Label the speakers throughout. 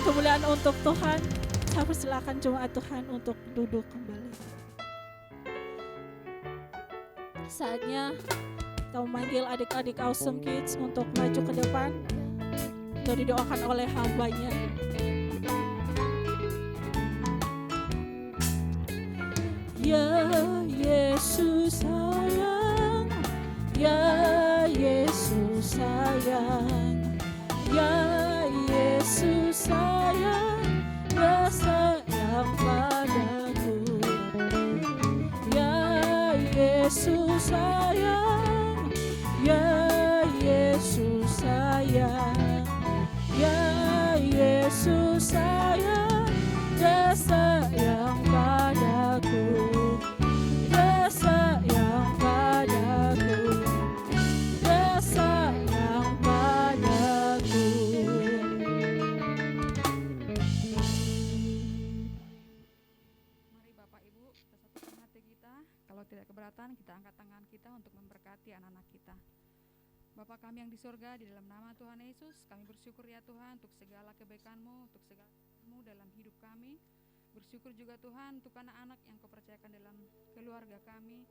Speaker 1: kemuliaan untuk Tuhan. Saya persilakan jemaat Tuhan untuk duduk kembali. Saatnya kita memanggil adik-adik Awesome Kids untuk maju ke depan untuk didoakan oleh hambanya. Ya Yesus sayang, ya Yesus sayang, ya Yesus sayang, ya sayang padaku. Ya Yesus sayang, ya Yesus sayang, ya Yesus sayang, ya sayang padaku. Ya sayang padaku, ya sayang padaku.
Speaker 2: Mari Bapak Ibu, kita satukan hati kita. Kalau tidak keberatan, kita angkat tangan kita untuk memberkati anak-anak kita. Bapa kami yang di surga, di dalam nama Tuhan Yesus, kami bersyukur ya Tuhan untuk segala kebaikan-Mu, untuk segala kebaikan-Mu dalam hidup kami. Bersyukur juga Tuhan untuk anak-anak yang Kau percayakan dalam keluarga kami.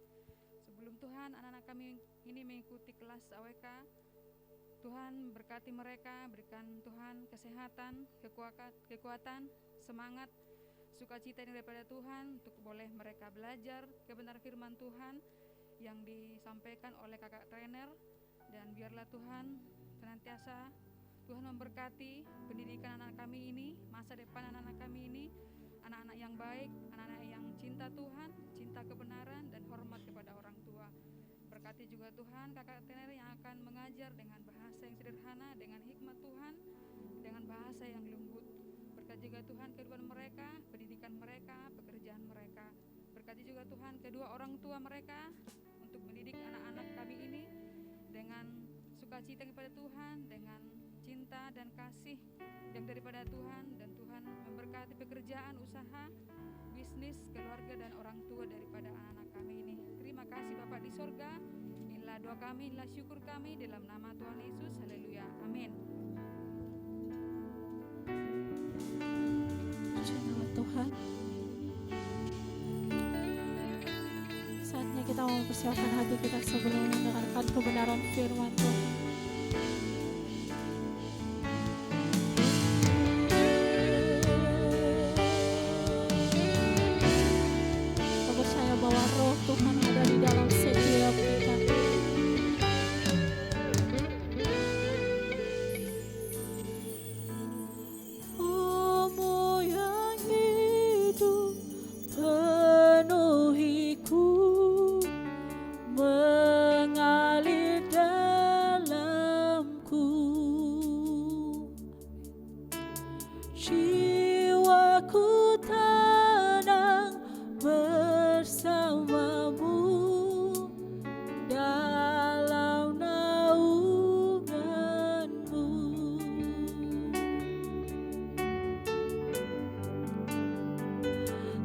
Speaker 2: Sebelum Tuhan anak-anak kami ini mengikuti kelas AWK, Tuhan berkati mereka, berikan Tuhan kesehatan, kekuatan, semangat, sukacita yang daripada Tuhan untuk boleh mereka belajar kebenaran firman Tuhan yang disampaikan oleh kakak trainer. Dan biarlah Tuhan senantiasa Tuhan memberkati pendidikan anak kami ini, masa depan anak-anak kami ini, anak-anak yang baik, anak-anak yang cinta Tuhan, cinta kebenaran dan hormat kepada orang tua. Berkati juga Tuhan kakak trainer yang akan mengajar dengan bahasa yang sederhana, dengan hikmat Tuhan, dengan bahasa yang lembut. Berkati juga Tuhan kehidupan mereka, pendidikan mereka, pekerjaan mereka. Berkati juga Tuhan kedua orang tua mereka untuk mendidik anak-anak kami ini dengan sukacita kepada Tuhan, dengan cinta dan kasih yang daripada Tuhan. Dan Tuhan memberkati pekerjaan, usaha, bisnis, keluarga dan orang tua daripada anak-anak kami ini. Terima kasih Bapak di sorga. Inilah doa kami, inilah syukur kami dalam nama Tuhan Yesus. Haleluya. Amin.
Speaker 1: Puji nama Tuhan. Saatnya kita mempersiapkan hati kita sebelum mendengarkan kebenaran firman Tuhan. Kita percaya bahwa roh Tuhan ada di dalam setiap kita. Roh-Mu yang hidup penuhiku, mengalir dalamku. Jiwaku tenang bersamamu dalam naunganmu.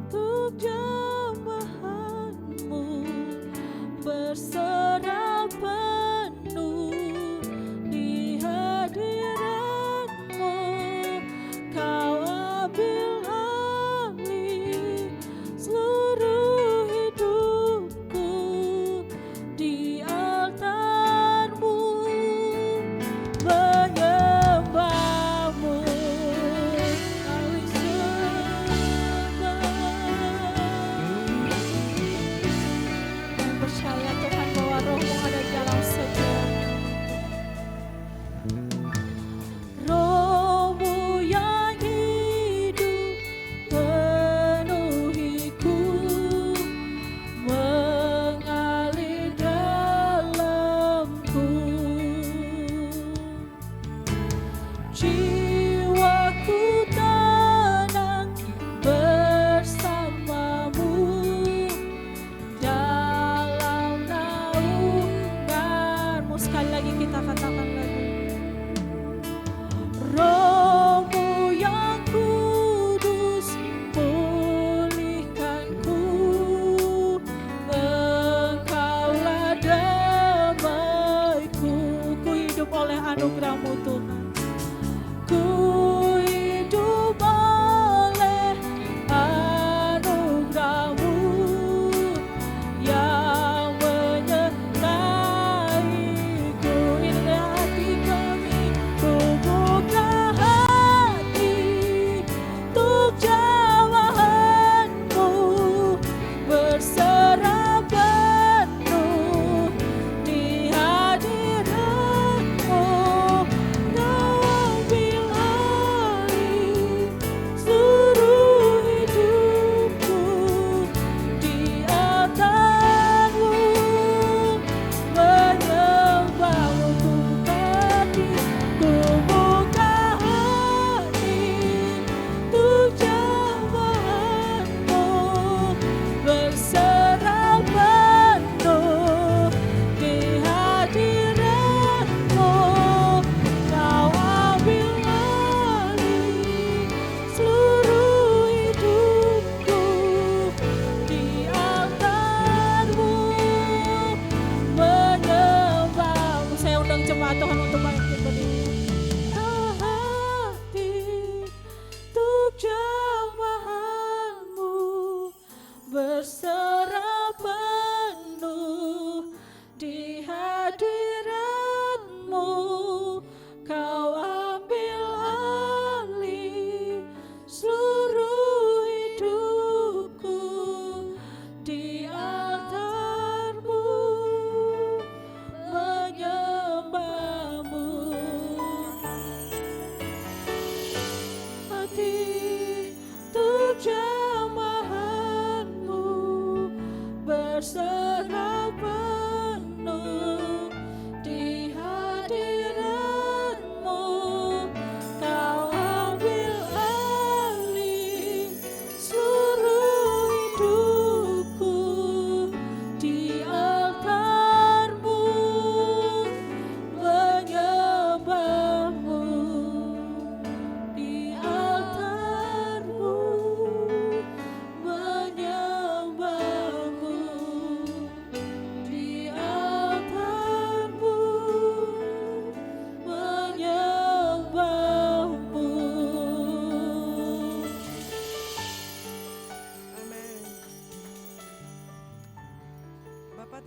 Speaker 1: Untuk jemaatmu berserah penuh di hadirat-Mu, Kau ambil alih seluruh hidupku di altar-Mu, menyembah-Mu. Kami sembah dan percaya Tuhan bahwa roh-Mu ada di dalam setiap. Roh-Mu yang hidup penuhiku, mengalir dalamku. Jiwaku tenang bersamamu dalam naungan-Mu. Sekali lagi kita katakan lagi. Roh-Mu yang kudus pulihkanku, Engkaulah damaiku. Ku hidup oleh anugerah-Mu Tuhan. Ku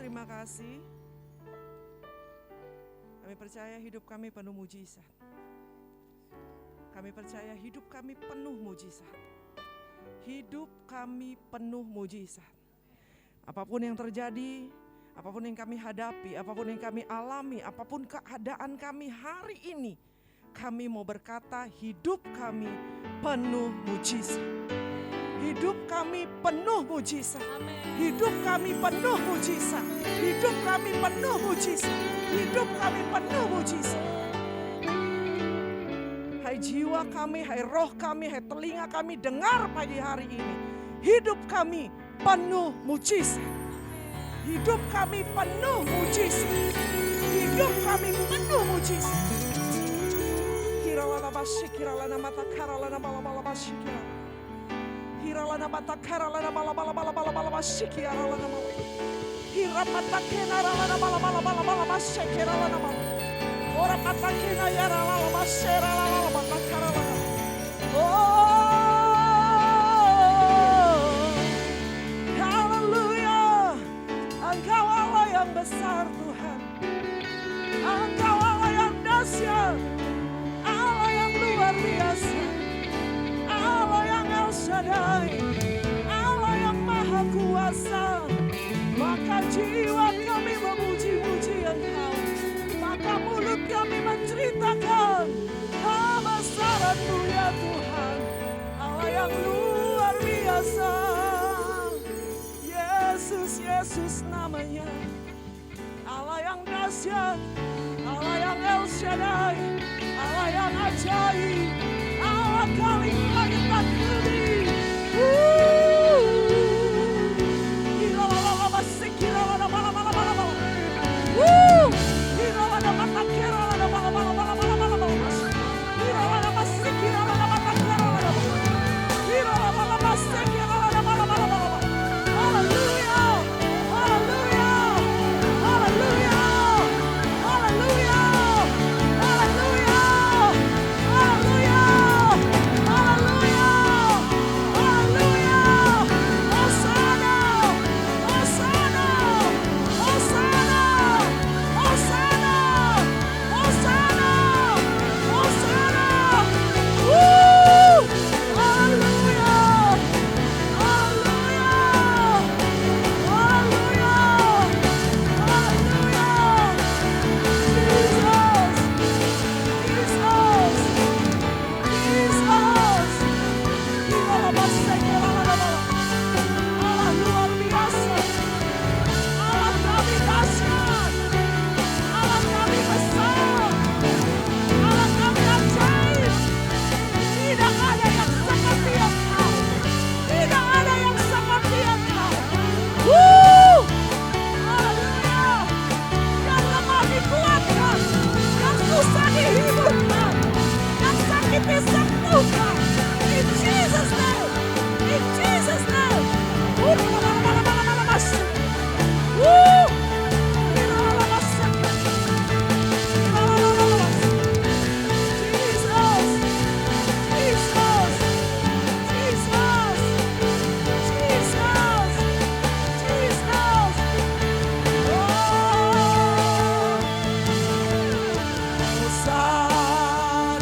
Speaker 3: terima kasih. Kami percaya hidup kami penuh mujizat. Kami percaya hidup kami penuh mujizat. Hidup kami penuh mujizat. Apapun yang terjadi, apapun yang kami hadapi, apapun yang kami alami, apapun keadaan kami hari ini, kami mau berkata hidup kami penuh mujizat. Hidup kami penuh mujizat. Hidup kami penuh mujizat. Hidup kami penuh mujizat. Hidup kami penuh mujizat. Hai jiwa kami, hai roh kami, hai telinga kami dengar pagi hari ini. Hidup kami penuh mujizat. Hidup kami penuh mujizat. Hidup kami penuh mujizat. Kiralana basikiralana mata karalana bala-bala basikiralana. Hiralana mata karalana bala-bala basikiralana bala. Hiramata kenaralana bala-bala basikiralana bala. Ora mata kenayaralana baseralana mata karalana. Haleluya. Engkau Allah yang besar Tuhan. Engkau Allah yang dahsyat. Allah yang luar biasa. Allah yang El Shaddai. Allah yang maha kuasa. Maka jiwa kami memuji-muji Engkau. Maka mulut kami menceritakan kebesaran-Mu ya Tuhan. Allah yang luar biasa. Yesus, Yesus namanya. Allah yang dahsyat. Allah yang El Shaddai. Allah yang ajaib. Allah kali langit dan bumi.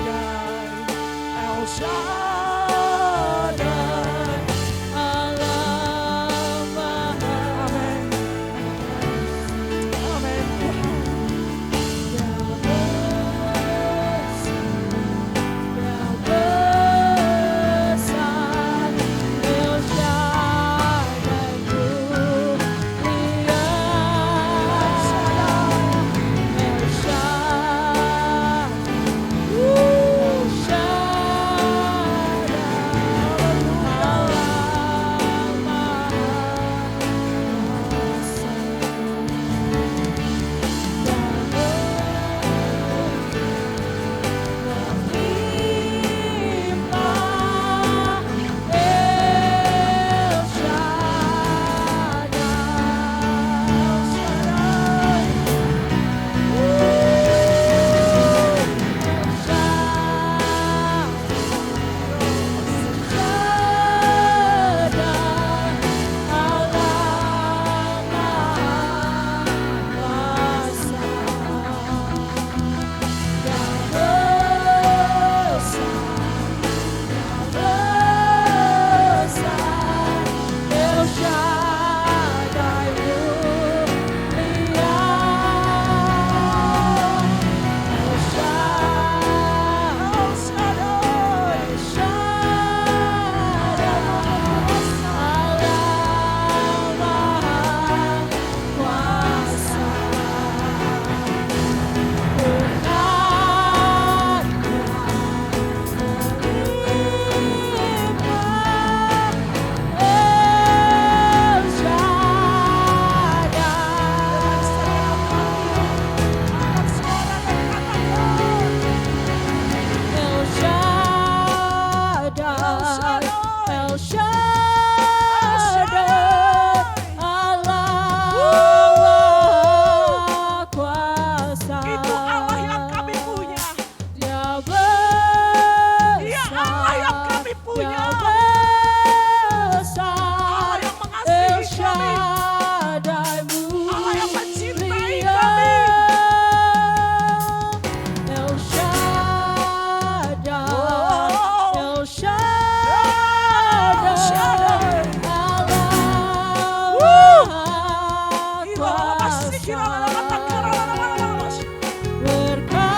Speaker 3: Shaddai, El Shaddai. Haleluya.
Speaker 1: besar,
Speaker 3: Allah yang
Speaker 1: El
Speaker 3: mengasihi kami.
Speaker 1: Shaddai
Speaker 3: Allah yang mencintai
Speaker 1: mulia,
Speaker 3: kami.
Speaker 1: El Shaddai,
Speaker 3: Oh.
Speaker 1: El Shaddai,
Speaker 3: Shaddai.
Speaker 1: Allah Maha
Speaker 3: Ila Allah masih kira Allah
Speaker 1: Kuasa.
Speaker 3: takara Allah masih.
Speaker 1: Berkatnya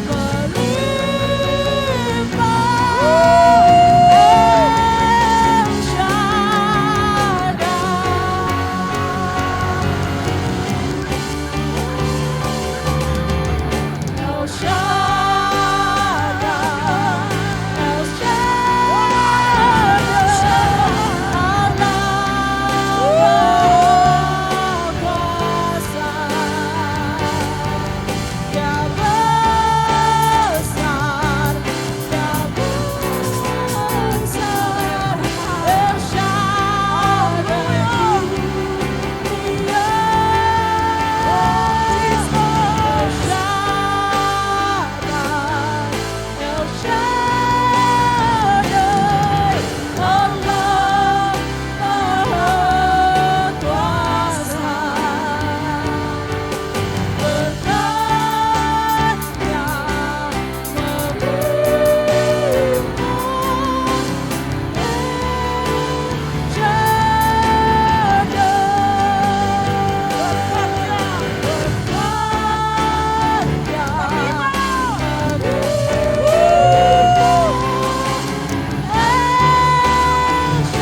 Speaker 1: melimpah, El Shaddai, El Shaddai, El Shaddai, Allah Kuasa. Dia besar, Dia besar, El Shaddai mulia, El Shaddai, El Shaddai, Allah Maha Kuasa. Berkatnya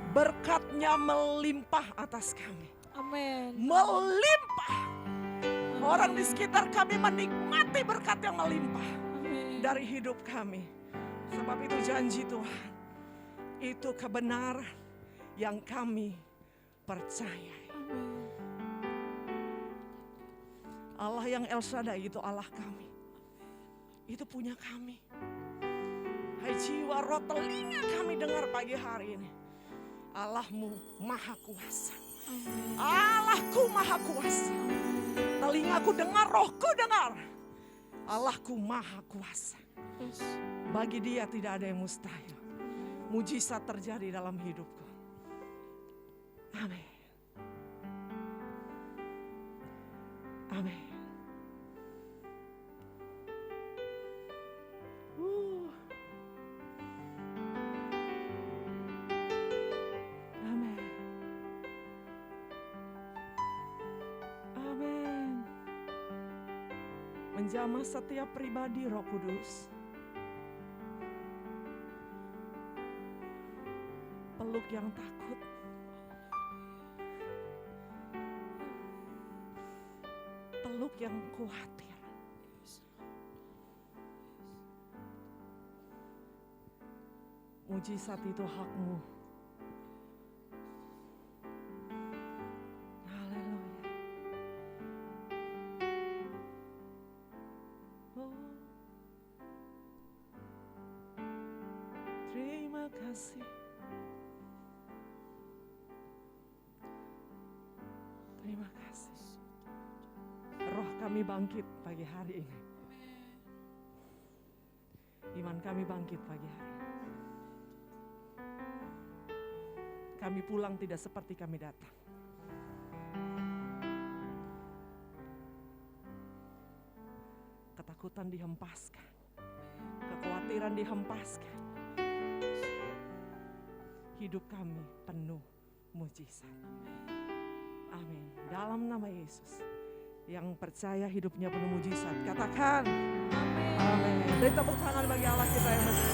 Speaker 3: Berkatnya melimpah atas kami.
Speaker 1: Amin.
Speaker 3: Melimpah. Orang di sekitar kami menikmati berkat yang melimpah
Speaker 1: Amin.
Speaker 3: dari hidup kami. Sebab itu janji Tuhan. Itu kebenaran yang kami percayai.
Speaker 1: Amin.
Speaker 3: Allah yang El Shaddai itu Allah kami. Itu punya kami. Hai jiwa roh telinga kami dengar pagi hari ini. Allahmu maha kuasa.
Speaker 1: Amin.
Speaker 3: Allahku maha kuasa. Telingaku dengar, rohku dengar. Allahku maha kuasa.
Speaker 1: Yes.
Speaker 3: Bagi dia tidak ada yang mustahil. Mujizat terjadi dalam hidupku. Amin. Amin. Amin. Amin. Menjamah setiap pribadi Roh Kudus. Peluk yang takut. Peluk yang khawatir. Mujizat itu hakmu. Haleluya. Oh. Terima kasih. Terima kasih. Roh kami bangkit pagi hari ini. Iman kami bangkit pagi hari ini. Kami pulang tidak seperti kami datang. Ketakutan dihempaskan. Kekhawatiran dihempaskan. Hidup kami penuh mujizat. Amin. Dalam nama Yesus. Yang percaya hidupnya penuh mujizat. Katakan. Amin. Beri tepuk tangan bagi Allah kita yang besar.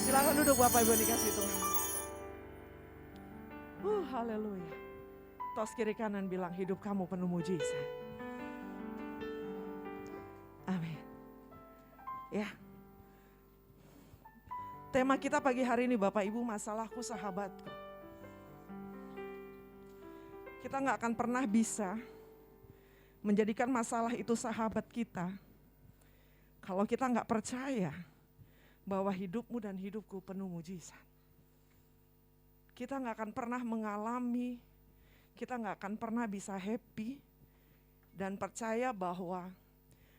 Speaker 3: Silakan duduk Bapak Ibu dikasih Tuhan. Haleluya. tos kiri kanan bilang hidup kamu penuh mujizat. Amin. Ya. Tema kita pagi hari ini Bapak Ibu, masalahku sahabatku. Kita gak akan pernah bisa menjadikan masalah itu sahabat kita kalau kita gak percaya bahwa hidupmu dan hidupku penuh mujizat. Kita gak akan pernah mengalami, kita gak akan pernah bisa happy dan percaya bahwa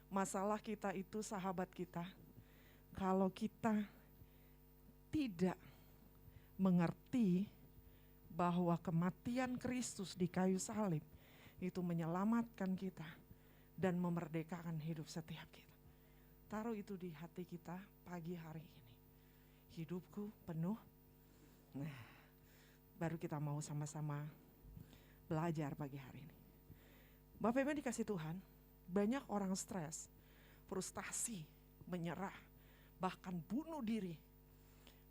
Speaker 3: masalah kita itu sahabat kita kalau kita tidak mengerti bahwa kematian Kristus di kayu salib itu menyelamatkan kita dan memerdekakan hidup setiap kita. Taruh itu di hati kita pagi hari ini. Hidupku penuh. Nah, baru kita mau sama-sama belajar pagi hari ini. Bapak Ibu dikasih Tuhan, banyak orang stres, frustasi, menyerah, bahkan bunuh diri.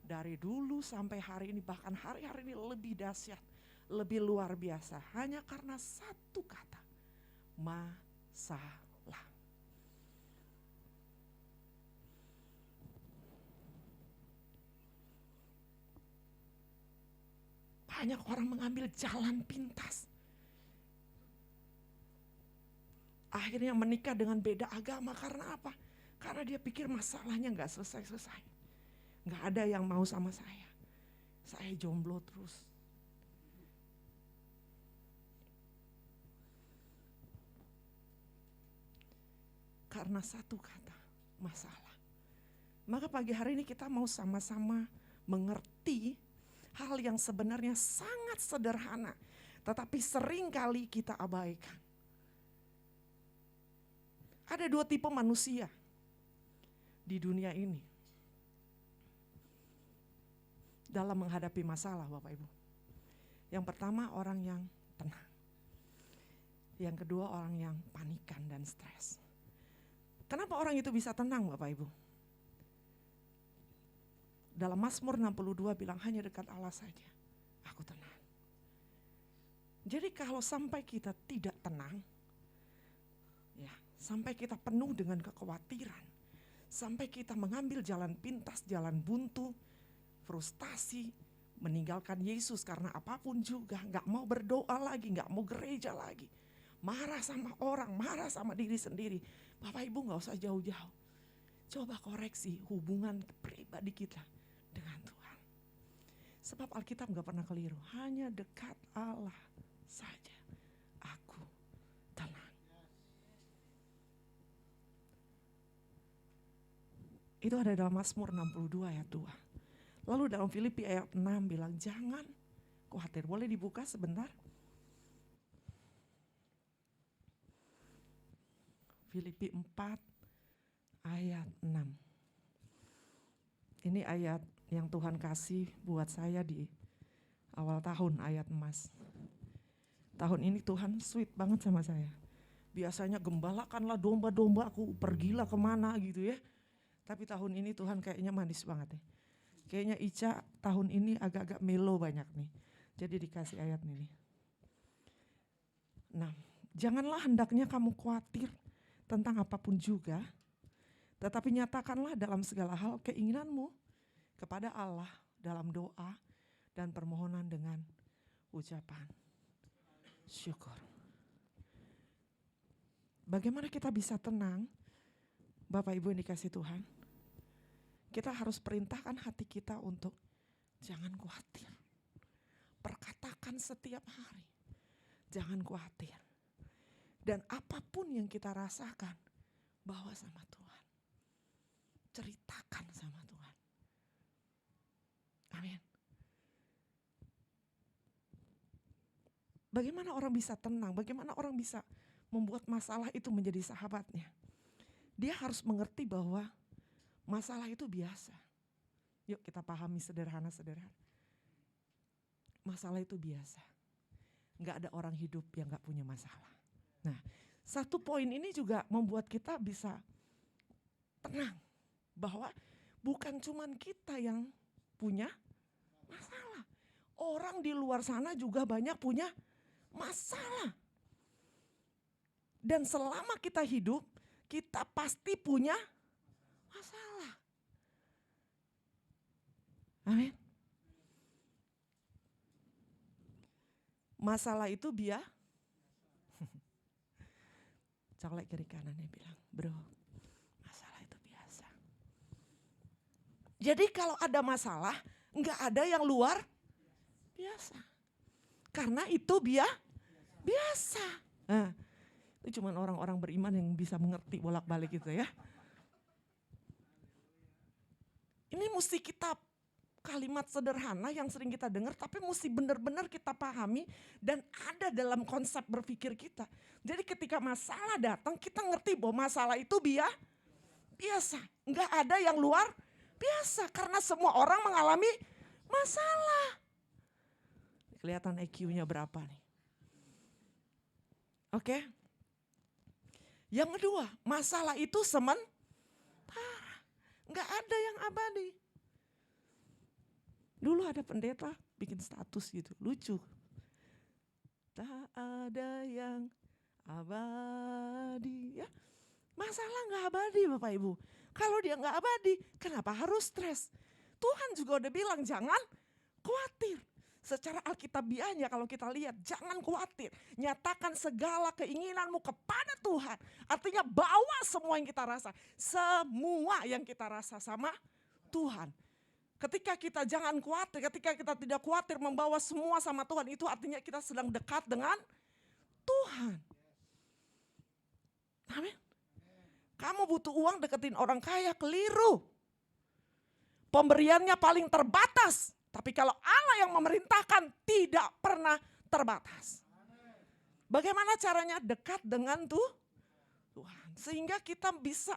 Speaker 3: Dari dulu sampai hari ini, bahkan hari-hari ini lebih dahsyat, lebih luar biasa. Hanya karena satu kata, masalah. Banyak orang mengambil jalan pintas. Akhirnya menikah dengan beda agama karena apa? Karena dia pikir masalahnya gak selesai-selesai. Gak ada yang mau sama saya. Saya jomblo terus. Karena satu kata, masalah. Maka pagi hari ini kita mau sama-sama mengerti hal yang sebenarnya sangat sederhana, tetapi sering kali kita abaikan. Ada dua tipe manusia di dunia ini dalam menghadapi masalah, Bapak Ibu. Yang pertama orang yang tenang. Yang kedua orang yang panikan dan stres. Kenapa orang itu bisa tenang, Bapak Ibu? Dalam Mazmur 62 bilang hanya dekat Allah saja aku tenang. Jadi kalau sampai kita tidak tenang, ya, sampai kita penuh dengan kekhawatiran, sampai kita mengambil jalan pintas, jalan buntu, frustasi, meninggalkan Yesus karena apapun juga, gak mau berdoa lagi, gak mau gereja lagi, marah sama orang, marah sama diri sendiri. Bapak Ibu gak usah jauh-jauh, coba koreksi hubungan pribadi kita dengan Tuhan. Sebab Alkitab gak pernah keliru, hanya dekat Allah saja aku tenang. Itu ada dalam Mazmur 62 ayat 2. Lalu dalam Filipi ayat 6 bilang jangan khawatir. Boleh dibuka sebentar? Filipi 4 ayat 6. Ini ayat yang Tuhan kasih buat saya di awal tahun, ayat emas. Tahun ini Tuhan sweet banget sama saya. Biasanya gembalakanlah domba-domba aku, pergilah kemana gitu ya. Tapi tahun ini Tuhan kayaknya manis banget ya. Kayaknya Ica tahun ini agak-agak melo banyak nih. Jadi dikasih ayat ini. Nah, janganlah hendaknya kamu khawatir tentang apapun juga, tetapi nyatakanlah dalam segala hal keinginanmu kepada Allah dalam doa dan permohonan dengan ucapan syukur. Bagaimana kita bisa tenang, Bapak Ibu yang dikasih Tuhan? Kita harus perintahkan hati kita untuk jangan khawatir. Perkatakan setiap hari, jangan khawatir. Dan apapun yang kita rasakan, bawa sama Tuhan. Ceritakan sama Tuhan. Amin. Bagaimana orang bisa tenang? Bagaimana orang bisa membuat masalah itu menjadi sahabatnya? Dia harus mengerti bahwa masalah itu biasa. Yuk kita pahami sederhana-sederhana. Masalah itu biasa. Gak ada orang hidup yang gak punya masalah. Nah, satu poin ini juga membuat kita bisa tenang. Bahwa bukan cuman kita yang punya masalah. Orang di luar sana juga banyak punya masalah. Dan selama kita hidup, kita pasti punya masalah. Amin. Masalah itu colek kiri kanannya bilang, bro, masalah itu biasa. Jadi kalau ada masalah, enggak ada yang luar biasa. Karena itu biasa. Nah, itu cuma orang-orang beriman yang bisa mengerti bolak-balik gitu ya. Ini mesti kita kalimat sederhana yang sering kita dengar, tapi mesti benar-benar kita pahami dan ada dalam konsep berpikir kita. Jadi ketika masalah datang, kita ngerti bahwa masalah itu biasa. Enggak ada yang luar biasa karena semua orang mengalami masalah. Kelihatan IQ-nya berapa nih? Oke. Yang kedua, masalah itu sementara. Enggak ada yang abadi. Dulu ada pendeta bikin status gitu, lucu. Tak ada yang abadi. Ya, masalah nggak abadi Bapak Ibu. Kalau dia nggak abadi, kenapa harus stres? Tuhan juga udah bilang jangan khawatir. Secara alkitabiahnya kalau kita lihat, jangan khawatir. Nyatakan segala keinginanmu kepada Tuhan. Artinya bawa semua yang kita rasa. Semua yang kita rasa sama Tuhan. Ketika kita jangan khawatir, ketika kita tidak khawatir membawa semua sama Tuhan, itu artinya kita sedang dekat dengan Tuhan. Amin. Kamu butuh uang, deketin orang kaya, keliru. Pemberiannya paling terbatas. Tapi kalau Allah yang memerintahkan tidak pernah terbatas. Bagaimana caranya? Dekat dengan Tuhan. Sehingga kita bisa,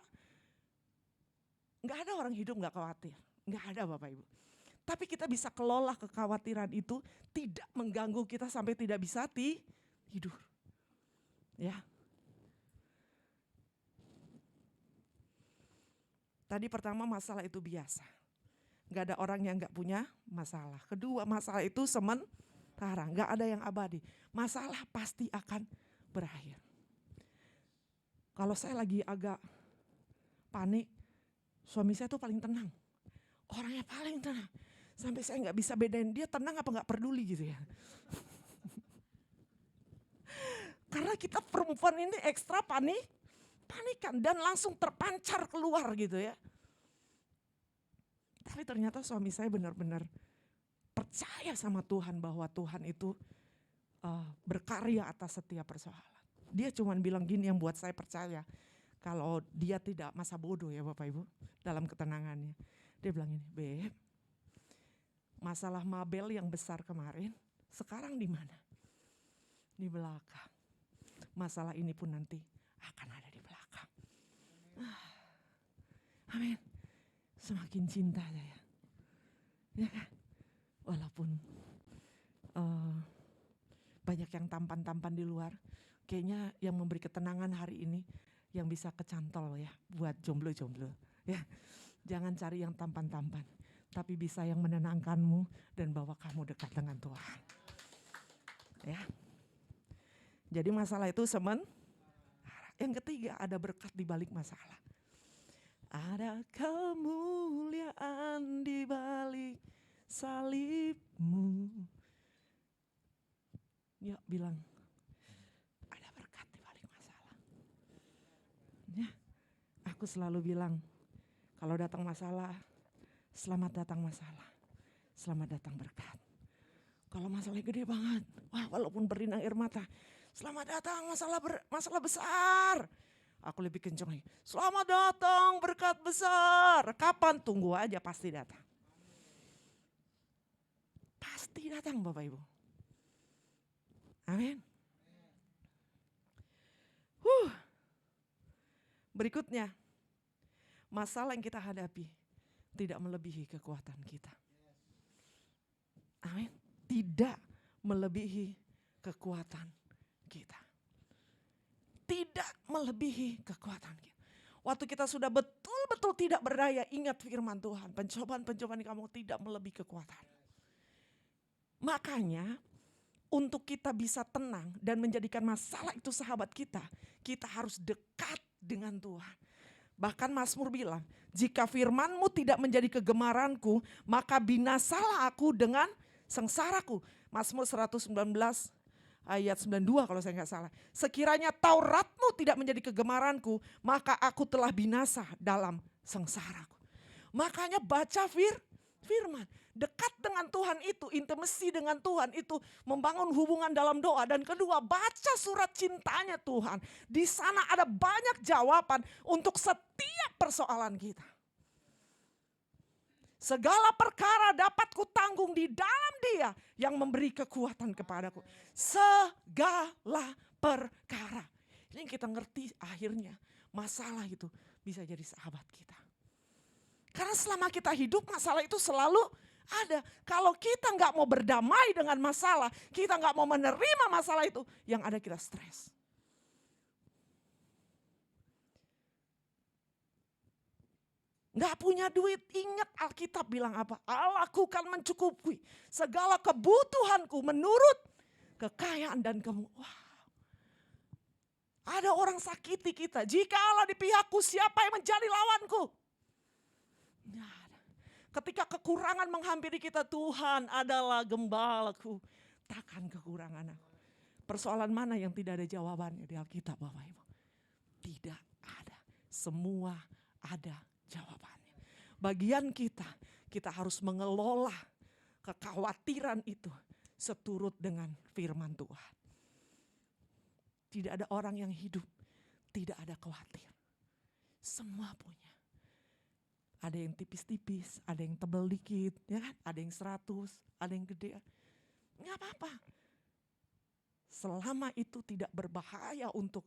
Speaker 3: gak ada orang hidup gak khawatir. Gak ada Bapak Ibu. Tapi kita bisa kelola kekhawatiran itu tidak mengganggu kita sampai tidak bisa tidur. Ya. Tadi pertama masalah itu biasa. Gak ada orang yang gak punya masalah. Kedua masalah itu sementara. Gak ada yang abadi. Masalah pasti akan berakhir. Kalau saya lagi agak panik, suami saya tuh paling tenang. Orangnya paling tenang. Sampai saya gak bisa bedain dia tenang apa gak peduli gitu ya. Karena kita perempuan ini ekstra panikan dan langsung terpancar keluar gitu ya. Tapi ternyata suami saya benar-benar percaya sama Tuhan bahwa Tuhan itu berkarya atas setiap persoalan. Dia cuma bilang gini yang buat saya percaya. Kalau dia tidak masa bodoh ya Bapak Ibu dalam ketenangannya. Dia bilang ini, Beb, masalah Mabel yang besar kemarin, sekarang di mana? Di belakang. Masalah ini pun nanti akan ada di belakang. Amin. Semakin cinta saya. Ya kan? Walaupun banyak yang tampan-tampan di luar, kayaknya yang memberi ketenangan hari ini yang bisa kecantol ya buat jomblo-jomblo. Ya. Jangan cari yang tampan-tampan, tapi bisa yang menenangkanmu dan bawa kamu dekat dengan Tuhan. Ya. Jadi masalah itu sementara. Yang ketiga ada berkat di balik masalah. Ada kemuliaan di balik salibmu. Ya bilang, ada berkat di balik masalah. Ya, aku selalu bilang, kalau datang masalah, selamat datang masalah, selamat datang berkat. Kalau masalahnya gede banget, wah walaupun berinang air mata, selamat datang masalah besar. Aku lebih kencang lagi, selamat datang berkat besar. Kapan? Tunggu aja pasti datang. Pasti datang Bapak Ibu. Amin. Berikutnya, masalah yang kita hadapi tidak melebihi kekuatan kita. Amin. Tidak melebihi kekuatan kita. Tidak melebihi kekuatan kita. Waktu kita sudah betul-betul tidak berdaya, ingat firman Tuhan. Pencobaan-pencobaan kamu tidak melebihi kekuatan. Makanya untuk kita bisa tenang dan menjadikan masalah itu sahabat kita, kita harus dekat dengan Tuhan. Bahkan Mazmur bilang, jika firman-Mu tidak menjadi kegemaranku, maka binasalah aku dengan sengsaraku. Mazmur 119 ayat 92 kalau saya nggak salah. Sekiranya Taurat-Mu tidak menjadi kegemaranku, maka aku telah binasa dalam sengsaraku. Makanya baca firman. Dekat dengan Tuhan itu, intimasi dengan Tuhan itu membangun hubungan dalam doa. Dan kedua, baca surat cintanya Tuhan. Di sana ada banyak jawaban untuk setiap persoalan kita. Segala perkara dapat kutanggung di dalam Dia yang memberi kekuatan kepadaku. Segala perkara. Ini kita ngerti akhirnya masalah itu bisa jadi sahabat kita. Karena selama kita hidup masalah itu selalu ada. Kalau kita nggak mau berdamai dengan masalah, kita nggak mau menerima masalah itu, yang ada kita stres. Nggak punya duit, ingat Alkitab bilang apa? Allahku kan mencukupi segala kebutuhanku menurut kekayaan dan Wow. Ada orang sakiti kita. Jika Allah di pihakku, siapa yang menjadi lawanku? Nggak ada. Ketika kekurangan menghampiri kita, Tuhan adalah gembalaku, takkan kekurangan aku. Persoalan mana yang tidak ada jawabannya di Alkitab, Bapak Ibu? Tidak ada. Semua ada jawabannya. Bagian kita harus mengelola kekhawatiran itu seturut dengan firman Tuhan. Tidak ada orang yang hidup tidak ada khawatir. Semua punya. Ada yang tipis-tipis, ada yang tebal dikit, ya kan? Ada yang 100, ada yang gede. Nggak apa-apa. Selama itu tidak berbahaya untuk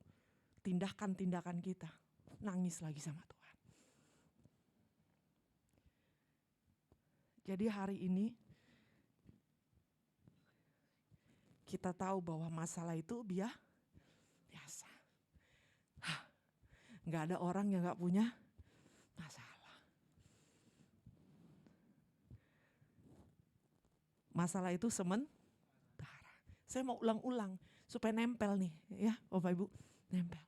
Speaker 3: tindakan-tindakan kita, nangis lagi sama Tuhan. Jadi hari ini kita tahu bahwa masalah itu biasa. Nggak ada orang yang nggak punya masalah. Masalah itu sementara. Saya mau ulang-ulang supaya nempel nih, ya Bapak Ibu, nempel.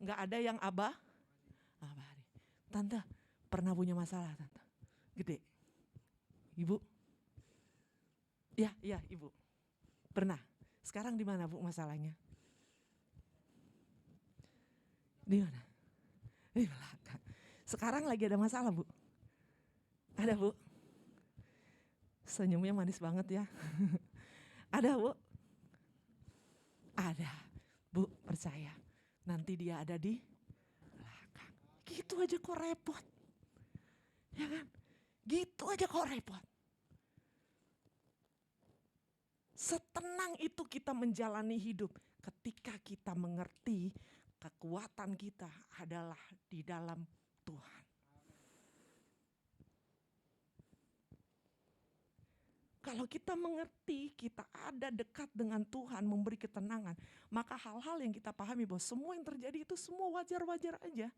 Speaker 3: Nggak ada yang abadi. Tante pernah punya masalah, Tante? Gede. Ibu? Iya Ibu. Pernah. Sekarang di mana Bu masalahnya? Di mana? Di belakang. Sekarang lagi ada masalah Bu? Ada Bu? Senyumnya manis banget ya. Ada Bu? Ada. Bu percaya. Nanti dia ada di belakang. Gitu aja kok repot. Ya kan? Gitu aja kok repot. Setenang itu kita menjalani hidup ketika kita mengerti kekuatan kita adalah di dalam Tuhan. Kalau kita mengerti kita ada dekat dengan Tuhan memberi ketenangan, maka hal-hal yang kita pahami bahwa semua yang terjadi itu semua wajar-wajar aja.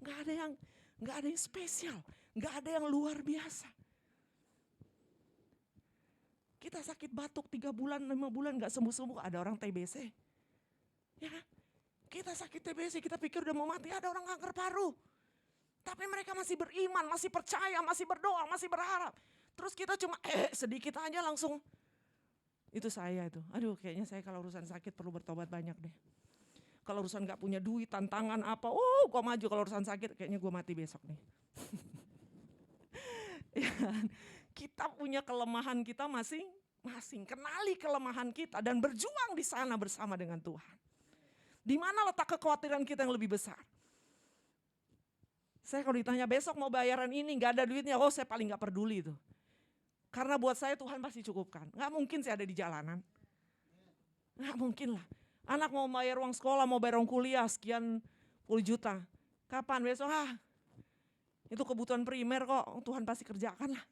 Speaker 3: Nggak ada yang spesial, nggak ada yang luar biasa. Kita sakit batuk 3 bulan, 5 bulan nggak sembuh-sembuh, ada orang TBC. Ya kan? Kita sakit TBC, kita pikir udah mau mati, ada orang kanker paru. Tapi mereka masih beriman, masih percaya, masih berdoa, masih berharap. Terus kita cuma sedikit aja langsung, itu saya itu. Aduh kayaknya saya kalau urusan sakit perlu bertobat banyak deh. Kalau urusan gak punya duit, tantangan apa, kok maju. Kalau urusan sakit kayaknya gue mati besok nih. Ya, kita punya kelemahan kita masing-masing. Kenali kelemahan kita dan berjuang di sana bersama dengan Tuhan. Di mana letak kekhawatiran kita yang lebih besar? Saya kalau ditanya besok mau bayaran ini, gak ada duitnya, saya paling gak peduli itu. Karena buat saya Tuhan pasti cukupkan. Gak mungkin saya ada di jalanan. Gak mungkin lah. Anak mau bayar uang sekolah, mau bayar uang kuliah sekian puluh juta. Kapan besok? Itu kebutuhan primer kok, Tuhan pasti kerjakan lah.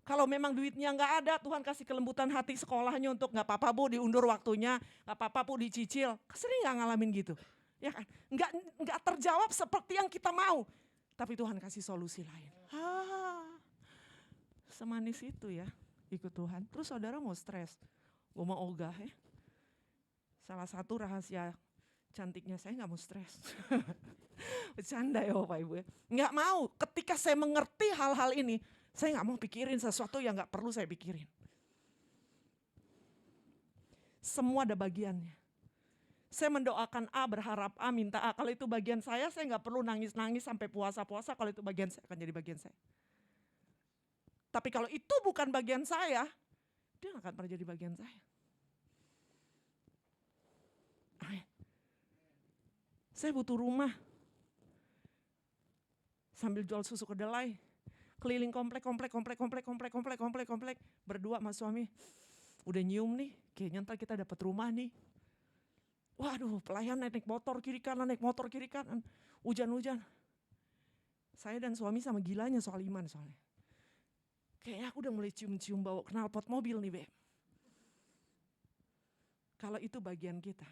Speaker 3: Kalau memang duitnya gak ada, Tuhan kasih kelembutan hati sekolahnya untuk gak apa-apa Bu diundur waktunya, gak apa-apa Bu dicicil. Sering gak ngalamin gitu. Ya kan? Nggak terjawab seperti yang kita mau. Tapi Tuhan kasih solusi lain. Semanis itu ya ikut Tuhan. Terus saudara mau stres. Gue mau ogah ya. Salah satu rahasia cantiknya saya nggak mau stres. Bercanda ya Bapak Ibu ya. Nggak mau, ketika saya mengerti hal-hal ini, saya nggak mau pikirin sesuatu yang nggak perlu saya pikirin. Semua ada bagiannya. Saya mendoakan A, berharap A, minta A. Kalau itu bagian saya nggak perlu nangis-nangis sampai puasa-puasa. Kalau itu bagian saya, akan jadi bagian saya. Tapi kalau itu bukan bagian saya, dia nggak akan pernah jadi bagian saya. Amin. Saya butuh rumah. Sambil jual susu kedelai. Keliling komplek. Berdua sama suami. Udah nyium nih, kayaknya ntar kita dapat rumah nih. Waduh, pelayan naik motor kiri kanan, hujan-hujan. Saya dan suami sama gilanya soal iman soalnya. Kayaknya aku udah mulai cium-cium bau knalpot mobil nih, Beb. Kalau itu bagian kita,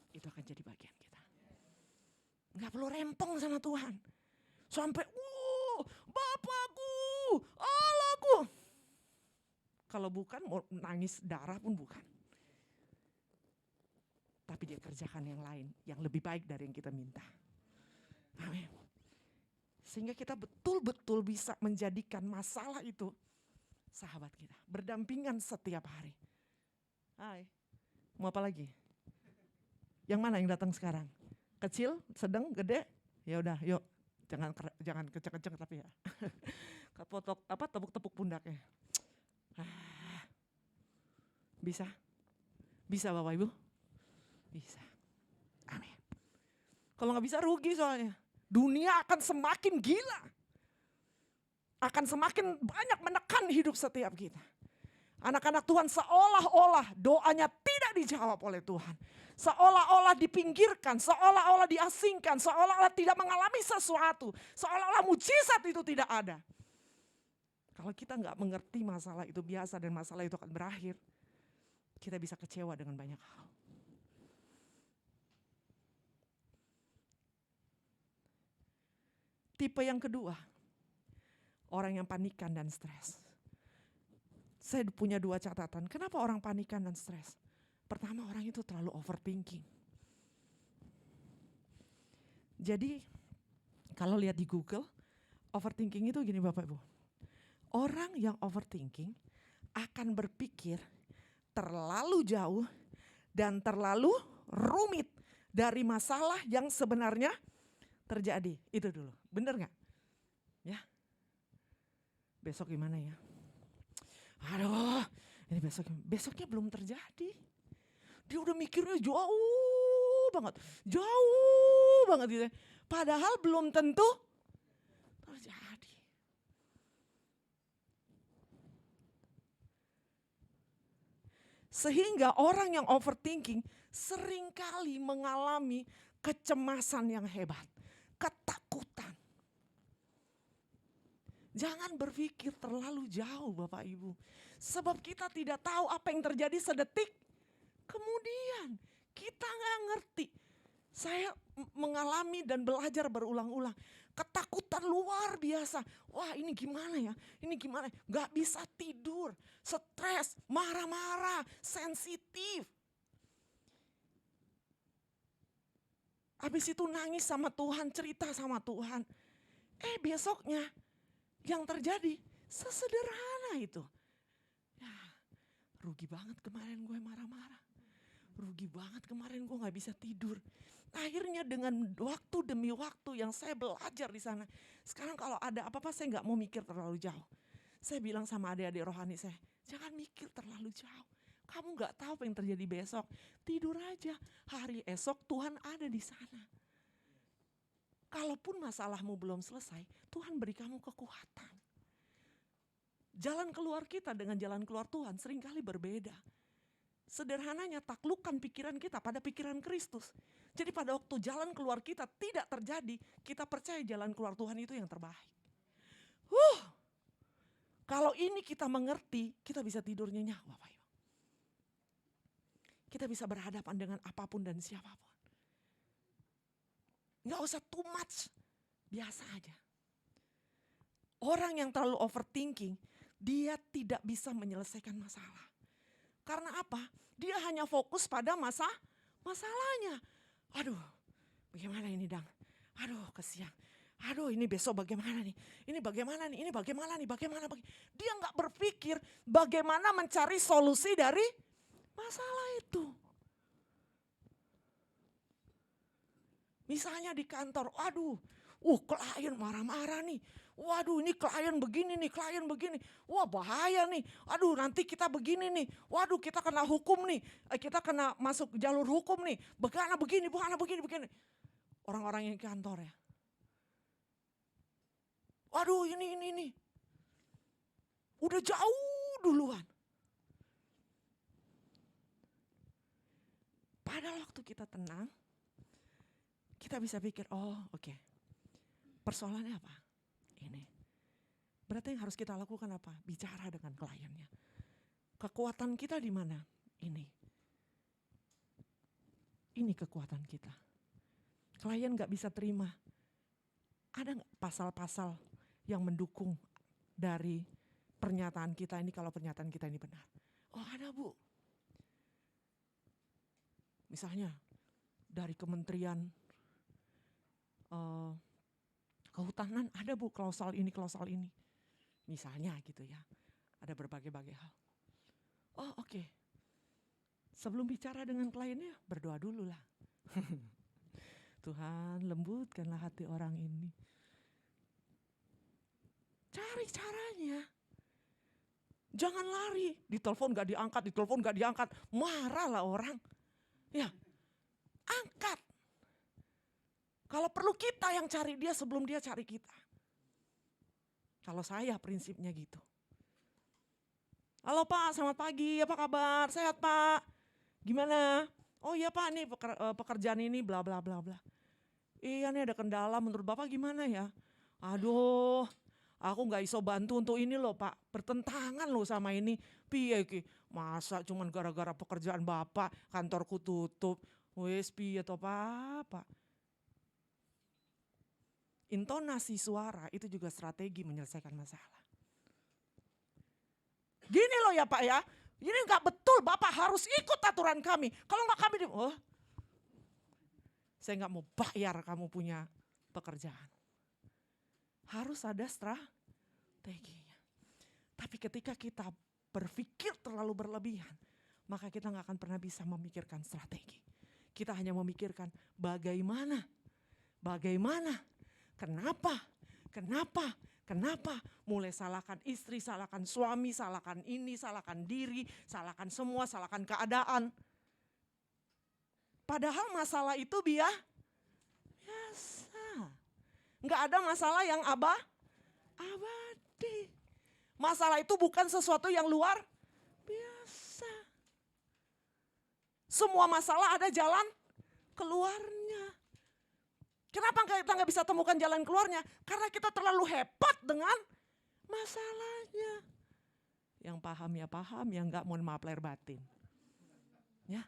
Speaker 3: itu akan jadi bagian kita. Nggak perlu rempong sama Tuhan. Sampai, Bapakku, Allahku. Kalau bukan, mau nangis darah pun bukan. Tapi dia kerjakan yang lain, yang lebih baik dari yang kita minta. Amin. Sehingga kita betul-betul bisa menjadikan masalah itu sahabat kita. Berdampingan setiap hari. Hai, mau apa lagi? Yang mana yang datang sekarang? Kecil, sedang, gede? Ya udah, yuk. Jangan kenceng-kenceng tapi ya. Tepuk-tepuk pundaknya. Bisa? Bisa Bapak Ibu? Bisa. Amin. Kalau nggak bisa rugi soalnya. Dunia akan semakin gila. Akan semakin banyak menekan hidup setiap kita. Anak-anak Tuhan seolah-olah doanya tidak dijawab oleh Tuhan. Seolah-olah dipinggirkan, seolah-olah diasingkan, seolah-olah tidak mengalami sesuatu. Seolah-olah mujizat itu tidak ada. Kalau kita nggak mengerti masalah itu biasa dan masalah itu akan berakhir, kita bisa kecewa dengan banyak hal. Tipe yang kedua, orang yang panikan dan stres. Saya punya 2 catatan. Kenapa orang panikan dan stres? Pertama, orang itu terlalu overthinking. Jadi, kalau lihat di Google, overthinking itu gini Bapak Ibu. Orang yang overthinking akan berpikir terlalu jauh dan terlalu rumit dari masalah yang sebenarnya terjadi. Itu dulu, bener gak? Ya. Besok gimana ya? Aduh, ini besoknya belum terjadi. Dia udah mikirnya jauh banget gitu. Padahal belum tentu terjadi. Sehingga orang yang overthinking seringkali mengalami kecemasan yang hebat, ketakutan. Jangan berpikir terlalu jauh Bapak Ibu. Sebab kita tidak tahu apa yang terjadi sedetik kemudian. Kita gak ngerti. Saya mengalami dan belajar berulang-ulang. Ketakutan luar biasa. Wah ini gimana ya? Ini gimana? Gak bisa tidur. Stres, marah-marah, sensitif. Habis itu nangis sama Tuhan, cerita sama Tuhan. Besoknya yang terjadi sesederhana itu. Ya, rugi banget kemarin gue marah-marah. Rugi banget kemarin gue gak bisa tidur. Akhirnya dengan waktu demi waktu yang saya belajar di sana. Sekarang kalau ada apa-apa saya gak mau mikir terlalu jauh. Saya bilang sama adik-adik rohani saya, jangan mikir terlalu jauh. Kamu gak tahu apa yang terjadi besok. Tidur aja, hari esok Tuhan ada di sana. Kalaupun masalahmu belum selesai, Tuhan beri kamu kekuatan. Jalan keluar kita dengan jalan keluar Tuhan seringkali berbeda. Sederhananya taklukkan pikiran kita pada pikiran Kristus. Jadi pada waktu jalan keluar kita tidak terjadi, kita percaya jalan keluar Tuhan itu yang terbaik. Kalau ini kita mengerti, kita bisa tidur nyenyak Bapak Ibu. Kita bisa berhadapan dengan apapun dan siapapun. Nggak usah too much, biasa aja. Orang yang terlalu overthinking, dia tidak bisa menyelesaikan masalah. Karena apa? Dia hanya fokus pada masalahnya. Aduh, bagaimana ini Dang? Aduh, kesian. Aduh, ini besok bagaimana nih? Ini bagaimana nih? Ini bagaimana nih? Dia nggak berpikir bagaimana mencari solusi dari masalah itu. Misalnya di kantor, aduh, klien marah-marah nih. Waduh, ini klien begini nih, klien begini. Wah, bahaya nih. Aduh, nanti kita begini nih. Waduh, kita kena hukum nih. Kita kena masuk jalur hukum nih. Bagaimana begini. Orang-orang yang di kantor ya. Waduh, ini. Udah jauh duluan. Padahal waktu kita tenang, kita bisa pikir, oke. Persoalannya apa? Ini. Berarti yang harus kita lakukan apa? Bicara dengan kliennya. Kekuatan kita di mana? Ini. Ini kekuatan kita. Klien gak bisa terima. Ada gak pasal-pasal yang mendukung dari pernyataan kita ini kalau pernyataan kita ini benar? Oh, ada Bu. Misalnya dari Kementerian Kehutanan ada Bu klausal ini. Misalnya gitu ya. Ada berbagai-bagai hal. Oh, oke. Sebelum bicara dengan kliennya berdoa dulu lah. Tuhan, lembutkanlah hati orang ini. Cari caranya. Jangan lari, ditelepon gak diangkat, marahlah orang. Ya, angkat. Kalau perlu kita yang cari dia sebelum dia cari kita. Kalau saya prinsipnya gitu. Halo Pak, selamat pagi, apa kabar? Sehat Pak? Gimana? Oh iya Pak, nih pekerjaan ini bla bla bla bla. Iya nih ada kendala, menurut Bapak gimana ya? Aduh, aku gak iso bantu untuk ini loh Pak, bertentangan loh sama ini. Piye ki, masa cuman gara-gara pekerjaan Bapak kantorku tutup. Wes piye toh Pak. Intonasi suara itu juga strategi menyelesaikan masalah. Gini loh ya Pak ya, ini gak betul Bapak harus ikut aturan kami. Kalau gak kami, saya gak mau bayar kamu punya pekerjaan. Harus ada strateginya. Tapi ketika kita berpikir terlalu berlebihan, maka kita gak akan pernah bisa memikirkan strategi. Kita hanya memikirkan bagaimana, kenapa, mulai salahkan istri, salahkan suami, salahkan ini, salahkan diri, salahkan semua, salahkan keadaan. Padahal masalah itu biasa. Nggak ada masalah yang abadi. Masalah itu bukan sesuatu yang luar biasa. Semua masalah ada jalan keluarnya. Kenapa kita nggak bisa temukan jalan keluarnya? Karena kita terlalu hebat dengan masalahnya. Yang paham ya paham, yang nggak mohon maaf lahir batin. Ya.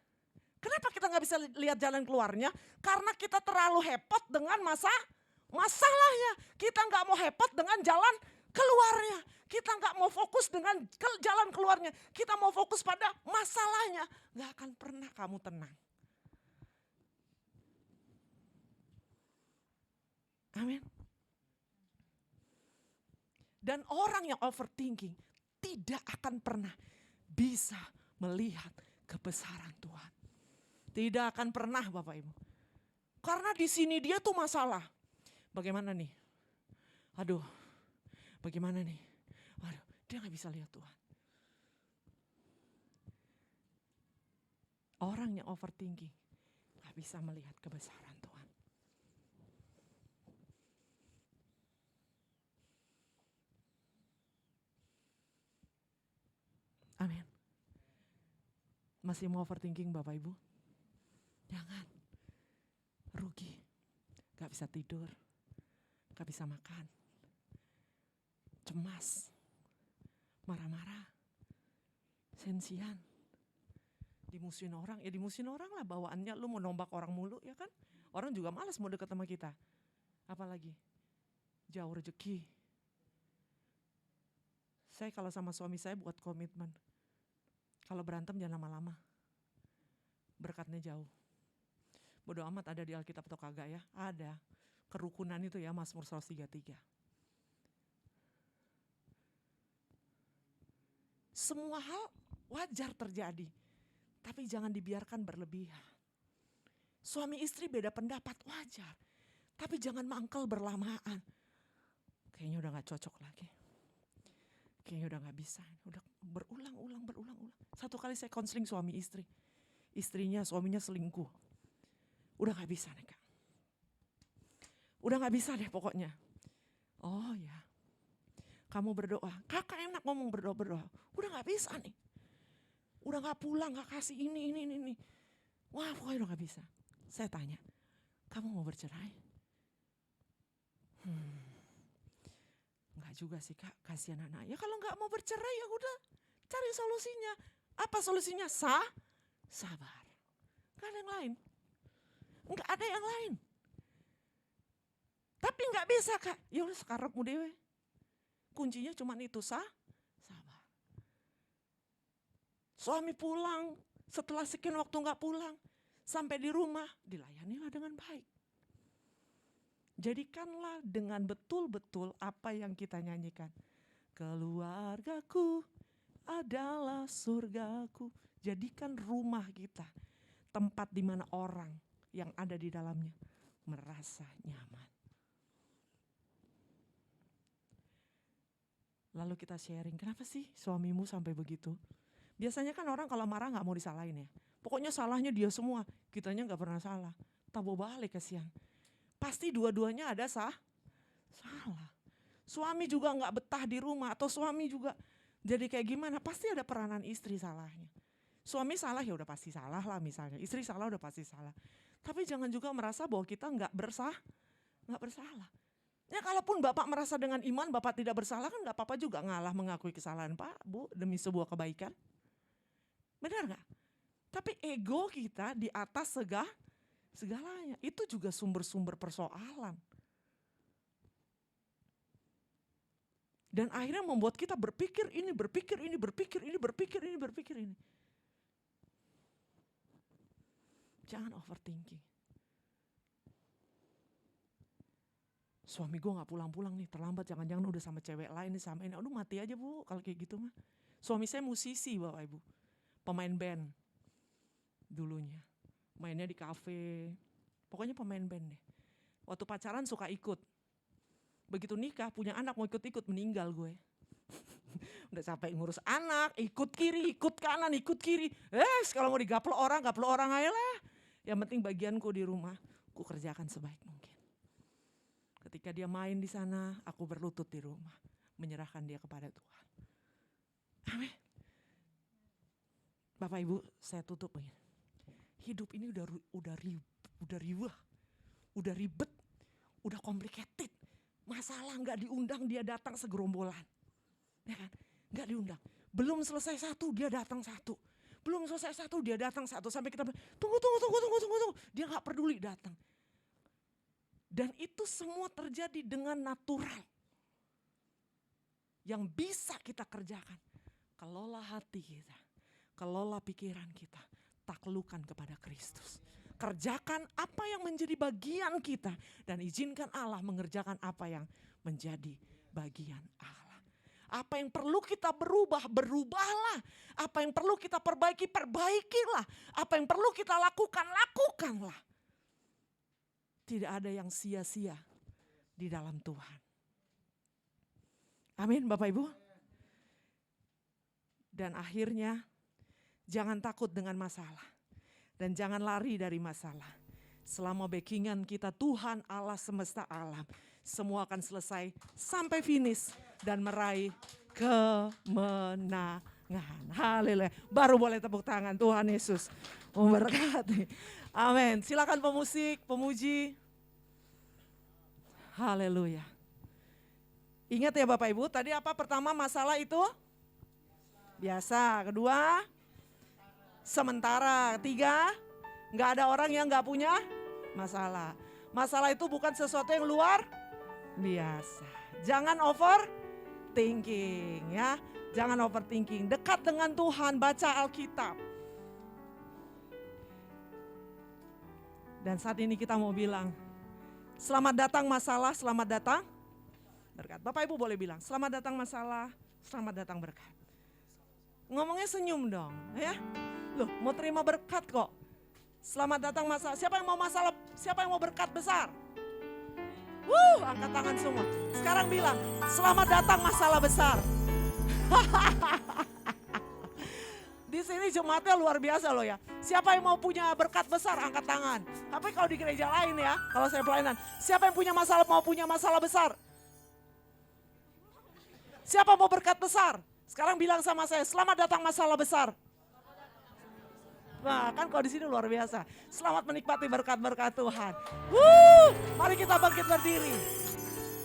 Speaker 3: Kenapa kita nggak bisa lihat jalan keluarnya? Karena kita terlalu hebat dengan masalahnya. Kita nggak mau hebat dengan jalan keluarnya. Kita nggak mau fokus dengan jalan keluarnya. Kita mau fokus pada masalahnya. Nggak akan pernah kamu tenang. Amin. Dan orang yang overthinking tidak akan pernah bisa melihat kebesaran Tuhan. Tidak akan pernah Bapak Ibu. Karena di sini dia tuh masalah. Bagaimana nih? Aduh, bagaimana nih? Waduh, dia gak bisa lihat Tuhan. Orang yang overthinking gak bisa melihat kebesaran Tuhan. Amin. Masih mau overthinking Bapak Ibu? Jangan. Rugi. Gak bisa tidur. Gak bisa makan. Cemas. Marah-marah. Sensian. Dimusuhin orang. Ya dimusuhin orang lah bawaannya. Lu mau nombak orang mulu ya kan. Orang juga malas mau deket sama kita. Apalagi jauh rezeki. Saya kalau sama suami saya buat komitmen. Kalau berantem jangan lama-lama. Berkatnya jauh. Bodo amat ada di Alkitab atau kagak ya. Ada. Kerukunan itu ya, Mazmur 133. Semua hal wajar terjadi. Tapi jangan dibiarkan berlebihan. Suami istri beda pendapat wajar. Tapi jangan mangkel berlamaan. Kayaknya udah gak cocok lagi. Kayaknya udah gak bisa. Udah berulang-ulang. Satu kali saya konseling suami istri. Suaminya selingkuh. Udah gak bisa nih Kak. Udah gak bisa deh pokoknya. Oh ya. Kamu berdoa. Kakak enak ngomong berdoa. Udah gak bisa nih. Udah gak pulang, gak kasih ini. Wah pokoknya udah gak bisa. Saya tanya, kamu mau bercerai? Enggak juga sih Kak, kasihan anak. Ya kalau gak mau bercerai ya udah cari solusinya. Apa solusinya? Sabar. Gak ada yang lain. Enggak ada yang lain. Tapi gak bisa Kak. Ya udah sekarepmu dewe. Kuncinya cuma itu, sabar. Suami pulang, setelah sekian waktu gak pulang. Sampai di rumah, dilayanilah dengan baik. Jadikanlah dengan betul-betul apa yang kita nyanyikan. Keluargaku adalah surgaku. Jadikan rumah kita tempat di mana orang yang ada di dalamnya merasa nyaman. Lalu kita sharing, kenapa sih suamimu sampai begitu? Biasanya kan orang kalau marah gak mau disalahin ya. Pokoknya salahnya dia semua, kitanya gak pernah salah. Tabo balik kasihan. Pasti dua-duanya ada salah. Suami juga gak betah di rumah atau suami juga jadi kayak gimana, pasti ada peranan istri salahnya. Suami salah ya udah pasti salah lah misalnya, istri salah udah pasti salah. Tapi jangan juga merasa bahwa kita gak bersalah. Ya kalaupun Bapak merasa dengan iman Bapak tidak bersalah kan gak apa-apa juga ngalah mengakui kesalahan Pak, Bu demi sebuah kebaikan. Benar gak? Tapi ego kita di atas segalanya, itu juga sumber-sumber persoalan. Dan akhirnya membuat kita berpikir ini. Jangan overthinking. Suami gue gak pulang-pulang nih, terlambat, jangan-jangan udah sama cewek lain nih, sama ini. Aduh mati aja Bu, kalau kayak gitu mah. Suami saya musisi Bapak Ibu, pemain band dulunya. Mainnya di kafe, pokoknya pemain band deh. Waktu pacaran suka ikut. Begitu nikah, punya anak mau ikut-ikut, meninggal gue. Udah capek ngurus anak, ikut kiri, ikut kanan, ikut kiri. Kalau mau gaplok orang aja lah. Yang penting bagianku di rumah, ku kerjakan sebaik mungkin. Ketika dia main di sana, aku berlutut di rumah. Menyerahkan dia kepada Tuhan. Amin. Bapak Ibu, saya tutup begini. Hidup ini udah ribet, udah complicated. Masalah gak diundang dia datang segerombolan. Ya kan? Gak diundang. Belum selesai satu dia datang satu. Belum selesai satu dia datang satu. Sampai kita tunggu. Dia gak peduli datang. Dan itu semua terjadi dengan natural. Yang bisa kita kerjakan. Kelola hati kita. Kelola pikiran kita. Taklukkan kepada Kristus. Kerjakan apa yang menjadi bagian kita. Dan izinkan Allah mengerjakan apa yang menjadi bagian Allah. Apa yang perlu kita berubah, berubahlah. Apa yang perlu kita perbaiki, perbaikilah. Apa yang perlu kita lakukan, lakukanlah. Tidak ada yang sia-sia di dalam Tuhan. Amin Bapak Ibu. Dan akhirnya jangan takut dengan masalah. Dan jangan lari dari masalah. Selama backingan kita Tuhan Allah semesta alam. Semua akan selesai sampai finish. Dan meraih kemenangan. Haleluya. Baru boleh tepuk tangan. Tuhan Yesus memberkati. Amin. Silakan pemusik, pemuji. Haleluya. Ingat ya Bapak Ibu, tadi apa pertama masalah itu? Biasa. Kedua, sementara. Ketiga, gak ada orang yang gak punya masalah. Masalah itu bukan sesuatu yang luar biasa. Jangan overthinking ya. Jangan overthinking. Dekat dengan Tuhan, baca Alkitab. Dan saat ini kita mau bilang, selamat datang masalah, selamat datang berkat. Bapak Ibu boleh bilang, selamat datang masalah, selamat datang berkat. Ngomongnya senyum dong ya. Loh, mau terima berkat kok. Selamat datang masalah. Siapa yang mau masalah? Siapa yang mau berkat besar? Angkat tangan semua. Sekarang bilang, selamat datang masalah besar. Di sini jemaatnya luar biasa loh ya. Siapa yang mau punya berkat besar, angkat tangan. Tapi kalau di gereja lain ya, kalau saya pelayanan, siapa yang mau punya masalah besar? Siapa mau berkat besar? Sekarang bilang sama saya, selamat datang masalah besar. Nah, kan kalau di sini luar biasa. Selamat menikmati berkat-berkat Tuhan. Mari kita bangkit berdiri.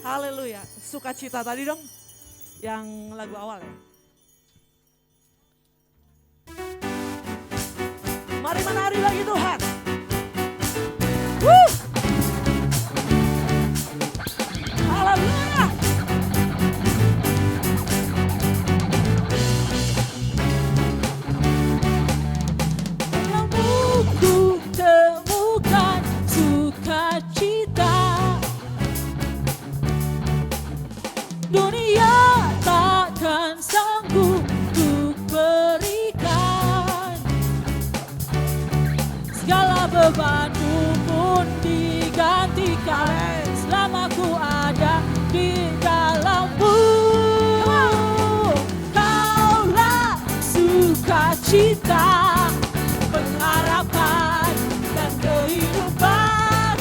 Speaker 3: Haleluya. Sukacita tadi dong, yang lagu awal ya. Mari menari lagi Tuhan. Haleluya.
Speaker 1: Ku temukan sukacita, dunia takkan sanggup ku berikan. Segala bebanku pun digantikan selama ku ada di dalam-Mu. Kaulah sukacita, pengharapan dan kehidupan.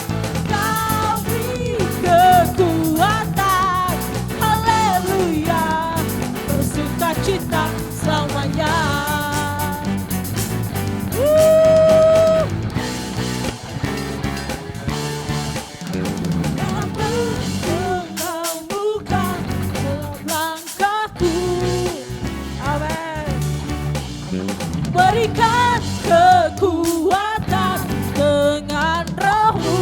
Speaker 1: Kau beri kekuatan, haleluya, bersukacita selamanya. Dalam menemukan dalam langkahku, amin. Berikan kekuatan dengan Roh-Mu,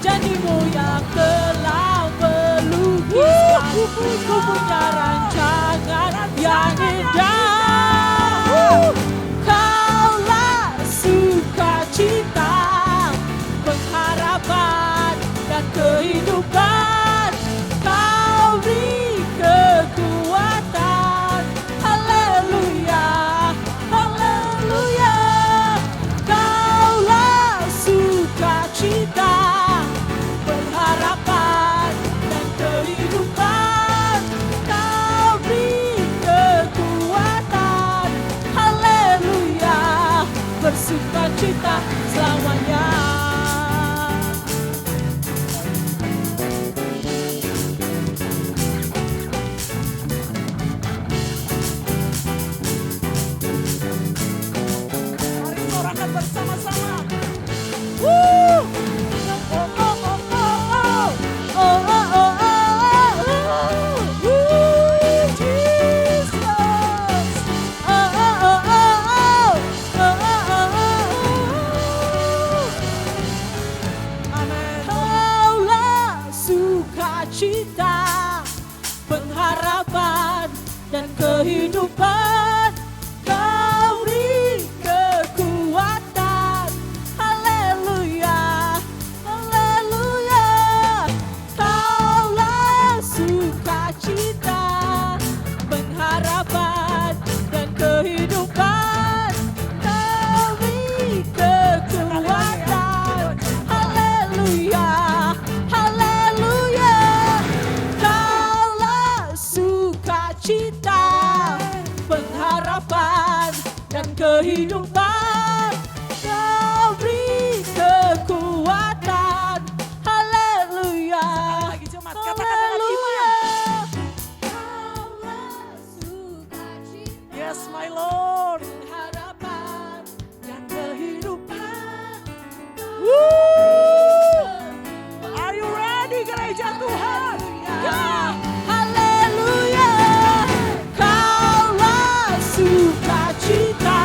Speaker 1: janji-Mu yang telah melukiskan. Ku punya rancangan yang indah. Kaulah sukacita, pengharapan dan kehidupan. Kau beri kekuatan, haleluya, haleluya. Kaulah sukacita, pengharapan dan kehidupan. Kau beri kekuatan, haleluya, bersukacita selamanya.
Speaker 3: Mari sorakan bersama-sama.
Speaker 1: Kaulah sukacita, pengharapan dan kehidupan. Kau beri kekuatan, haleluya, haleluya. Kaulah sukacita, pengharapan dan kehidupan. Kau beri kekuatan, haleluya, haleluya. Kaulah sukacita, pengharapan dan kehidupan. Kau beri kekuatan, haleluya,
Speaker 3: Lagi jemaat, katakan dengan iman.
Speaker 1: Kaulah sukacita,
Speaker 3: Yes my Lord.
Speaker 1: pengharapan
Speaker 3: Dan kehidupan. Are you ready gereja Tuhan?
Speaker 1: Ya, haleluya. Kaulah sukacita,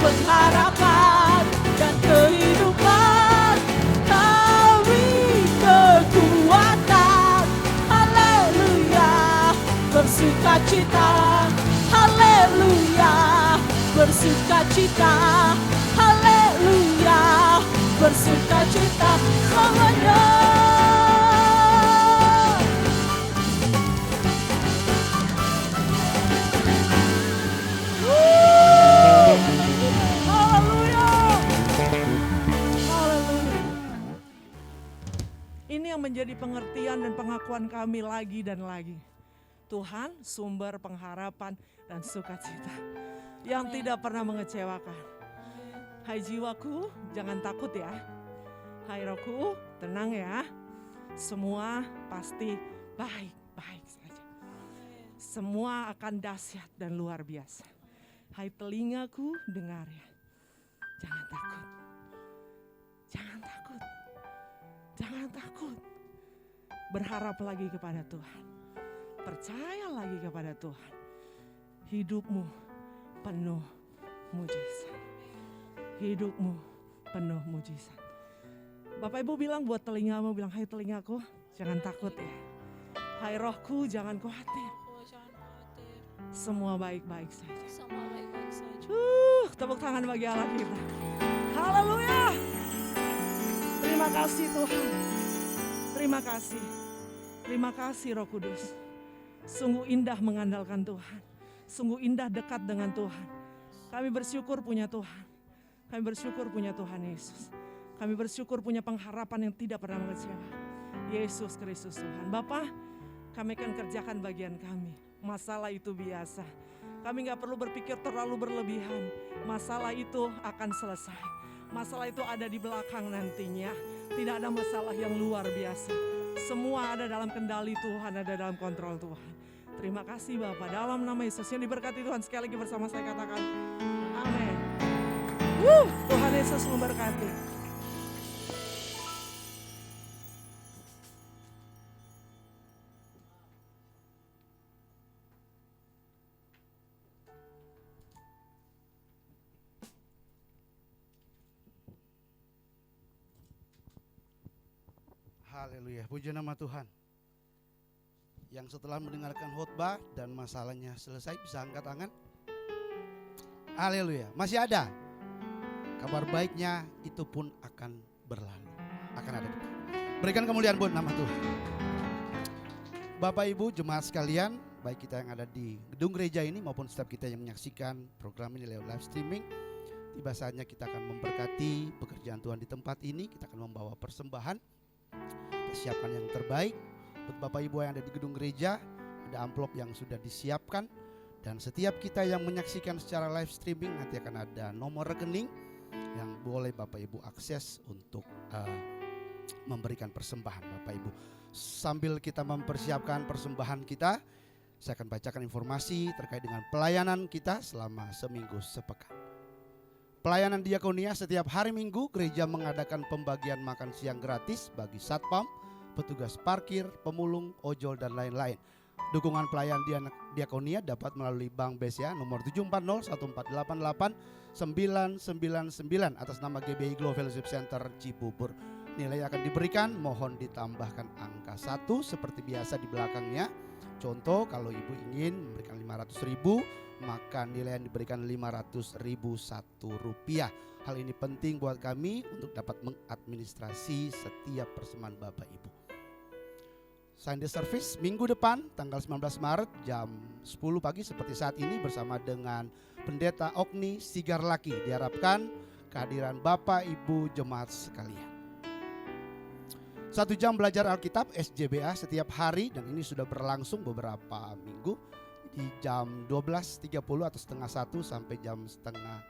Speaker 1: pengharapan dan kehidupan. Kau beri kekuatan, bersukacita, haleluya, bersukacita selamanya. Haleluya. Haleluya.
Speaker 3: Ini yang menjadi pengertian dan pengakuan kami lagi dan lagi. Tuhan sumber pengharapan dan sukacita yang
Speaker 1: Amin.
Speaker 3: tidak pernah mengecewakan. Hai jiwaku, jangan takut ya. Hai rohku, tenang ya. Semua pasti baik-baik saja. Semua akan dahsyat dan luar biasa. Hai telingaku, dengar ya. Jangan takut. Jangan takut. Jangan takut. Berharap lagi kepada Tuhan. Percaya lagi kepada Tuhan. Hidupmu penuh mujizat. Hidupmu penuh mujizat. Bapak Ibu bilang buat telingamu, bilang, hai telingaku, jangan takut ya. Hai rohku, jangan khawatir.
Speaker 1: Jangan khawatir,
Speaker 3: Semua baik-baik saja.
Speaker 1: semua baik-baik saja.
Speaker 3: Tepuk tangan bagi Allah kita. Haleluya. Terima kasih Tuhan. Terima kasih. Terima kasih Roh Kudus. Sungguh indah mengandalkan Tuhan. Sungguh indah dekat dengan Tuhan. Kami bersyukur punya Tuhan. Kami bersyukur punya Tuhan Yesus. Kami bersyukur punya pengharapan yang tidak pernah mengecewakan. Yesus Kristus Tuhan. Bapa, kami akan kerjakan bagian kami. Masalah itu biasa. Kami gak perlu berpikir terlalu berlebihan. Masalah itu akan selesai. Masalah itu ada di belakang nantinya. Tidak ada masalah yang luar biasa. Semua ada dalam kendali Tuhan, ada dalam kontrol Tuhan. Terima kasih Bapak, dalam nama Yesus yang diberkati Tuhan. Sekali lagi bersama saya katakan amin. Tuhan Yesus memberkati.
Speaker 4: Haleluya, puji nama Tuhan. Yang setelah mendengarkan khotbah dan masalahnya selesai bisa angkat tangan. Haleluya, masih ada. Kabar baiknya itu pun akan berlalu. Akan ada. Berikan kemuliaan buat nama Tuhan. Bapak Ibu jemaat sekalian, baik kita yang ada di gedung gereja ini maupun setiap kita yang menyaksikan program ini lewat live streaming. Tiba saatnya kita akan memberkati pekerjaan Tuhan di tempat ini. Kita akan membawa persembahan. Siapkan yang terbaik buat Bapak Ibu yang ada di gedung gereja. Ada amplop yang sudah disiapkan. Dan setiap kita yang menyaksikan secara live streaming nanti akan ada nomor rekening yang boleh Bapak Ibu akses untuk memberikan persembahan Bapak Ibu. Sambil kita mempersiapkan persembahan kita, saya akan bacakan informasi terkait dengan pelayanan kita selama seminggu sepekan. Pelayanan diakonia setiap hari Minggu gereja mengadakan pembagian makan siang gratis bagi satpam, petugas parkir, pemulung, ojol dan lain-lain. Dukungan pelayanan diakonia dapat melalui Bank BCA nomor 740-1488-999 atas nama GBI Glow Fellowship Center Cibubur. Nilai akan diberikan, mohon ditambahkan angka 1 seperti biasa di belakangnya. Contoh kalau ibu ingin memberikan 500.000, maka nilai yang diberikan 500.000 Rp1. Hal ini penting buat kami untuk dapat mengadministrasi setiap persembahan Bapak Ibu. Sunday service minggu depan tanggal 19 Maret jam 10 pagi seperti saat ini bersama dengan Pendeta Okni Sigarlaki. Diharapkan kehadiran Bapak Ibu jemaat sekalian. 1 jam belajar Alkitab SJBA setiap hari dan ini sudah berlangsung beberapa minggu di jam 12.30 atau setengah 1 sampai jam setengah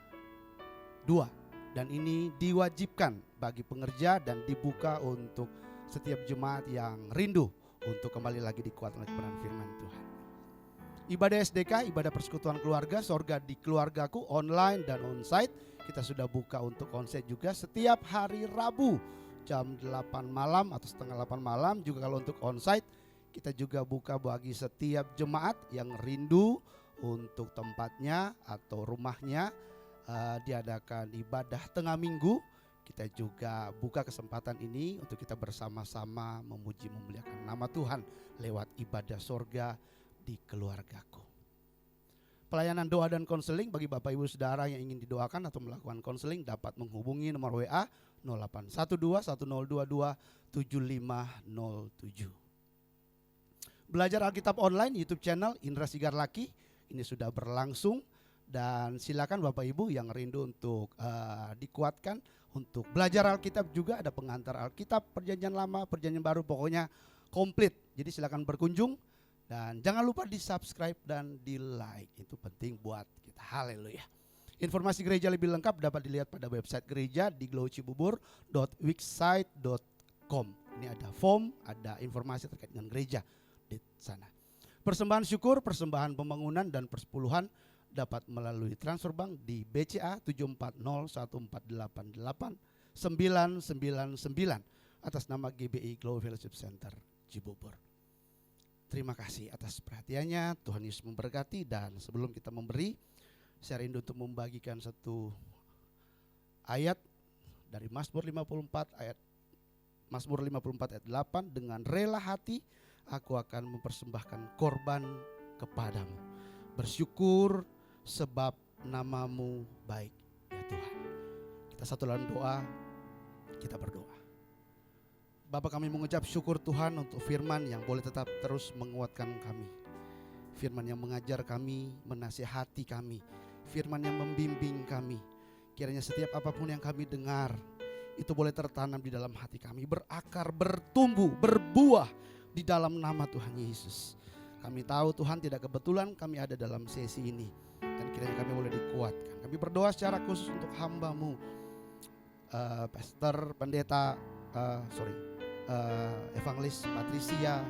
Speaker 4: 2. Dan ini diwajibkan bagi pengerja dan dibuka untuk setiap jemaat yang rindu untuk kembali lagi dikuatkan oleh kebenaran firman Tuhan. Ibadah SDK, ibadah persekutuan keluarga, sorga di keluargaku online dan onsite. Kita sudah buka untuk onsite juga setiap hari Rabu jam 8 malam atau setengah 8 malam. Juga kalau untuk onsite kita juga buka bagi setiap jemaat yang rindu untuk tempatnya atau rumahnya diadakan ibadah tengah minggu. Kita juga buka kesempatan ini untuk kita bersama-sama memuji memuliakan nama Tuhan lewat ibadah sorga di keluargaku. Pelayanan doa dan konseling bagi Bapak Ibu Saudara yang ingin didoakan atau melakukan konseling dapat menghubungi nomor WA 0812 1022 7507. Belajar Alkitab online YouTube channel Indra Sigar Laki ini sudah berlangsung, dan silakan Bapak Ibu yang rindu untuk dikuatkan untuk belajar Alkitab, juga ada pengantar Alkitab Perjanjian Lama, Perjanjian Baru, pokoknya komplit. Jadi silakan berkunjung dan jangan lupa di subscribe dan di like, itu penting buat kita. Haleluya. Informasi gereja lebih lengkap dapat dilihat pada website gereja di glowcibubur.wixsite.com. Ini ada form, ada informasi terkait dengan gereja di sana. Persembahan syukur, persembahan pembangunan dan persepuluhan dapat melalui transfer bank di BCA 74014889999 atas nama GBI Glow Fellowship Center Cibubur. Terima kasih atas perhatiannya, Tuhan Yesus memberkati. Dan sebelum kita memberi, saya rindu untuk membagikan satu ayat dari Mazmur 54 ayat 8, dengan rela hati aku akan mempersembahkan korban kepadamu, bersyukur sebab namamu baik ya Tuhan. Kita satu dalam doa, kita berdoa. Bapa, kami mengucap syukur Tuhan untuk firman yang boleh tetap terus menguatkan kami, firman yang mengajar kami, menasihati kami, firman yang membimbing kami. Kiranya setiap apapun yang kami dengar itu boleh tertanam di dalam hati kami, berakar, bertumbuh, berbuah di dalam nama Tuhan Yesus. Kami tahu Tuhan tidak kebetulan kami ada dalam sesi ini, dan kiranya kami boleh dikuatkan. Kami berdoa secara khusus untuk hamba-Mu, Pastor Pendeta Evangelis Patricia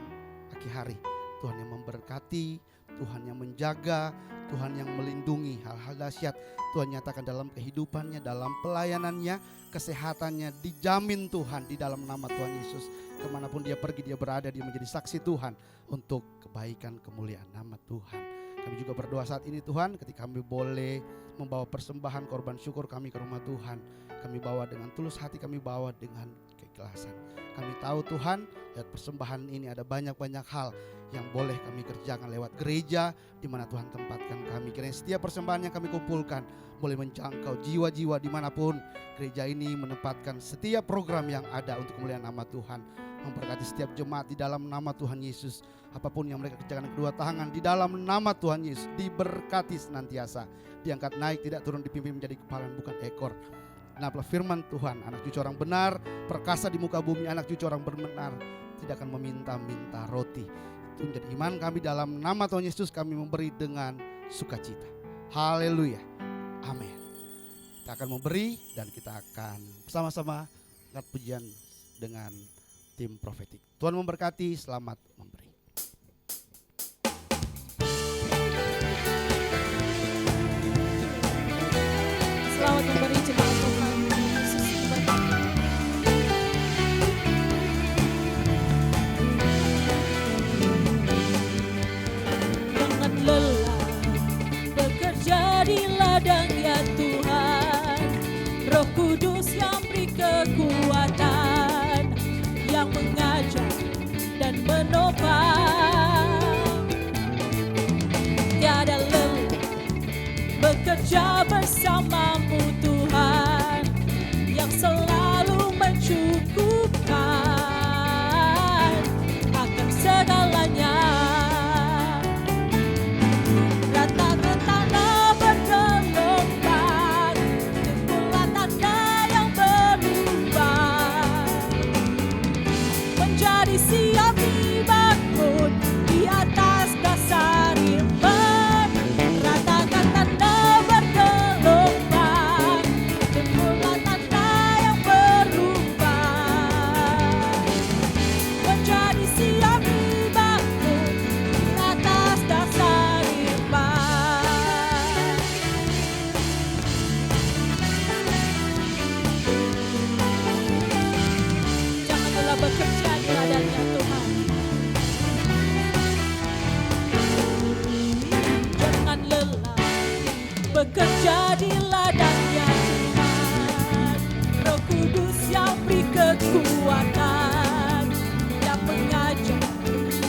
Speaker 4: Akihari. Tuhan yang memberkati, Tuhan yang menjaga, Tuhan yang melindungi. Hal-hal dahsyat Tuhan nyatakan dalam kehidupannya, dalam pelayanannya, kesehatannya dijamin Tuhan di dalam nama Tuhan Yesus. Kemanapun dia pergi, dia berada, dia menjadi saksi Tuhan untuk kebaikan kemuliaan nama Tuhan. Kami juga berdoa saat ini Tuhan, ketika kami boleh membawa persembahan korban syukur kami ke rumah Tuhan, kami bawa dengan tulus hati, kami bawa dengan keikhlasan. Kami tahu Tuhan, lewat persembahan ini ada banyak-banyak hal yang boleh kami kerjakan lewat gereja di mana Tuhan tempatkan kami. Kiranya setiap persembahan yang kami kumpulkan boleh menjangkau jiwa-jiwa dimanapun gereja ini menempatkan setiap program yang ada untuk kemuliaan nama Tuhan. Memberkati setiap jemaat di dalam nama Tuhan Yesus. Apapun yang mereka kerjakan kedua tangan di dalam nama Tuhan Yesus diberkati senantiasa. Diangkat naik, tidak turun, dipimpin menjadi kepala bukan ekor. Genaplah firman Tuhan, anak cucu orang benar, perkasa di muka bumi, anak cucu orang benar, tidak akan meminta-minta roti. Itu menjadi iman kami dalam nama Tuhan Yesus, kami memberi dengan sukacita. Haleluya. Amin. Kita akan memberi dan kita akan bersama-sama angkat pujian dengan tim profetik. Tuhan memberkati, selamat memberi.
Speaker 1: Selamat memberi jemaat Tuhan. Yesus memberkati. Jangan lelah bekerja di ladang ya Tuhan. Roh Kudus yang beri kekuatan, yang mengajar dan menopang. Tiada lelah bekerja bersamamu Tuhan, yang selalu mencukupkan akan segalanya. Ratakan tanah bergelombang, timbulah tanda yang berubah, menjadi siap dibangun di atas dasar iman. Ratakan tanda bergelombang, timbulah tanda yang berubah, menjadi siap dibangun di atas dasar iman. Jangan lelah bekerja di ladangnya Tuhan. Jangan lelah bekerja di ladangnya Tuhan. Roh Kudus yang beri kekuatan, yang mengajar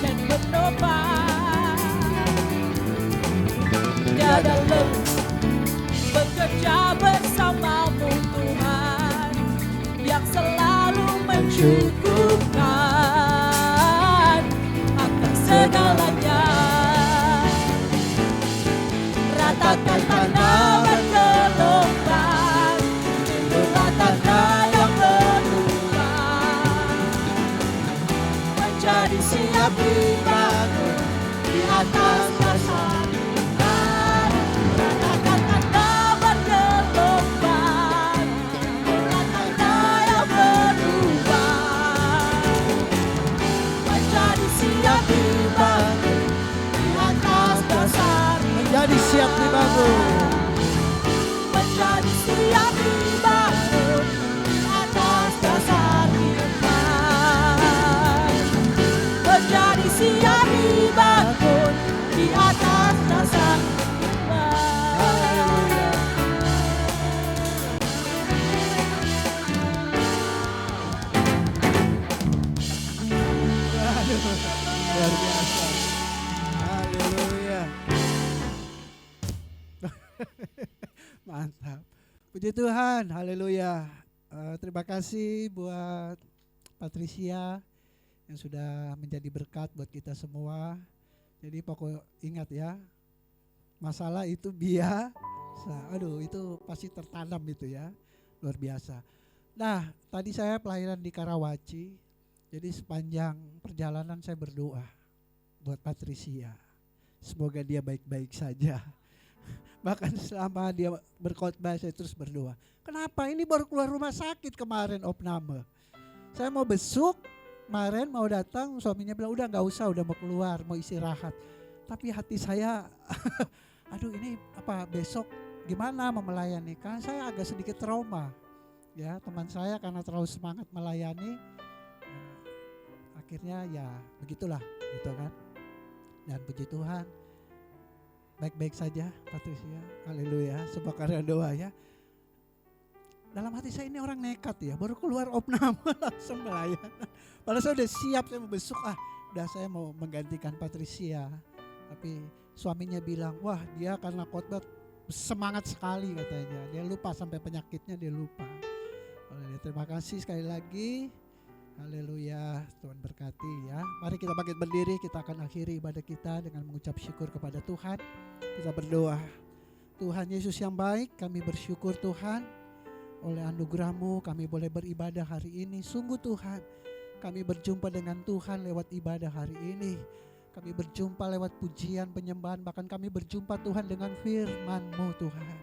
Speaker 1: dan menopang. Tiada bekerja bersamamu Tuhan, yang selalu mencukupkan akan segalanya. Ratakan tanah bergelombang, jemurlah tanah yang berluang, menjadi siap dibangun di atas dasar iman. Ratakan tanah bergelombang, jemurlah tanah yang berluang, menjadi siap dibangun di atas dasar iman.
Speaker 5: Menjadi siap dibangun.
Speaker 1: Menjadi siap dibangun di atas dasar iman. Menjadi siap dibangun di atas dasar iman.
Speaker 5: Luar biasa. Haleluya. Mantap. Puji Tuhan, haleluya. Terima kasih buat Patricia yang sudah menjadi berkat buat kita semua. Jadi pokok ingat ya, masalah itu biasa. Aduh, itu pasti tertanam itu ya, luar biasa. Nah, tadi saya pelayanan di Karawaci. Jadi sepanjang perjalanan saya berdoa buat Patricia. Semoga dia baik-baik saja. Bahkan selama dia berkhotbah saya terus berdoa. Kenapa? Ini baru keluar rumah sakit kemarin opname. Saya mau besuk, kemarin mau datang, suaminya bilang udah gak usah, udah mau keluar, mau istirahat. Tapi hati saya, aduh ini apa besok gimana mau melayani? Karena saya agak sedikit trauma. Ya, teman saya karena terlalu semangat melayani, akhirnya ya begitulah gitu kan. Dan puji Tuhan, baik-baik saja Patricia, haleluya, sebab karya doa ya. Dalam hati saya ini orang nekat ya, baru keluar opname langsung melayani. Padahal saya udah siap, saya mau besuk, udah saya mau menggantikan Patricia. Tapi suaminya bilang, wah dia karena khotbah semangat sekali katanya, dia lupa sampai penyakitnya dia lupa. Terima kasih sekali lagi. Haleluya, Tuhan berkati ya. Mari kita bangkit berdiri, kita akan akhiri ibadah kita dengan mengucap syukur kepada Tuhan. Kita berdoa. Tuhan Yesus yang baik, kami bersyukur Tuhan, oleh anugerah-Mu kami boleh beribadah hari ini. Sungguh Tuhan, kami berjumpa dengan Tuhan lewat ibadah hari ini. Kami berjumpa lewat pujian, penyembahan, bahkan kami berjumpa Tuhan dengan firman-Mu Tuhan.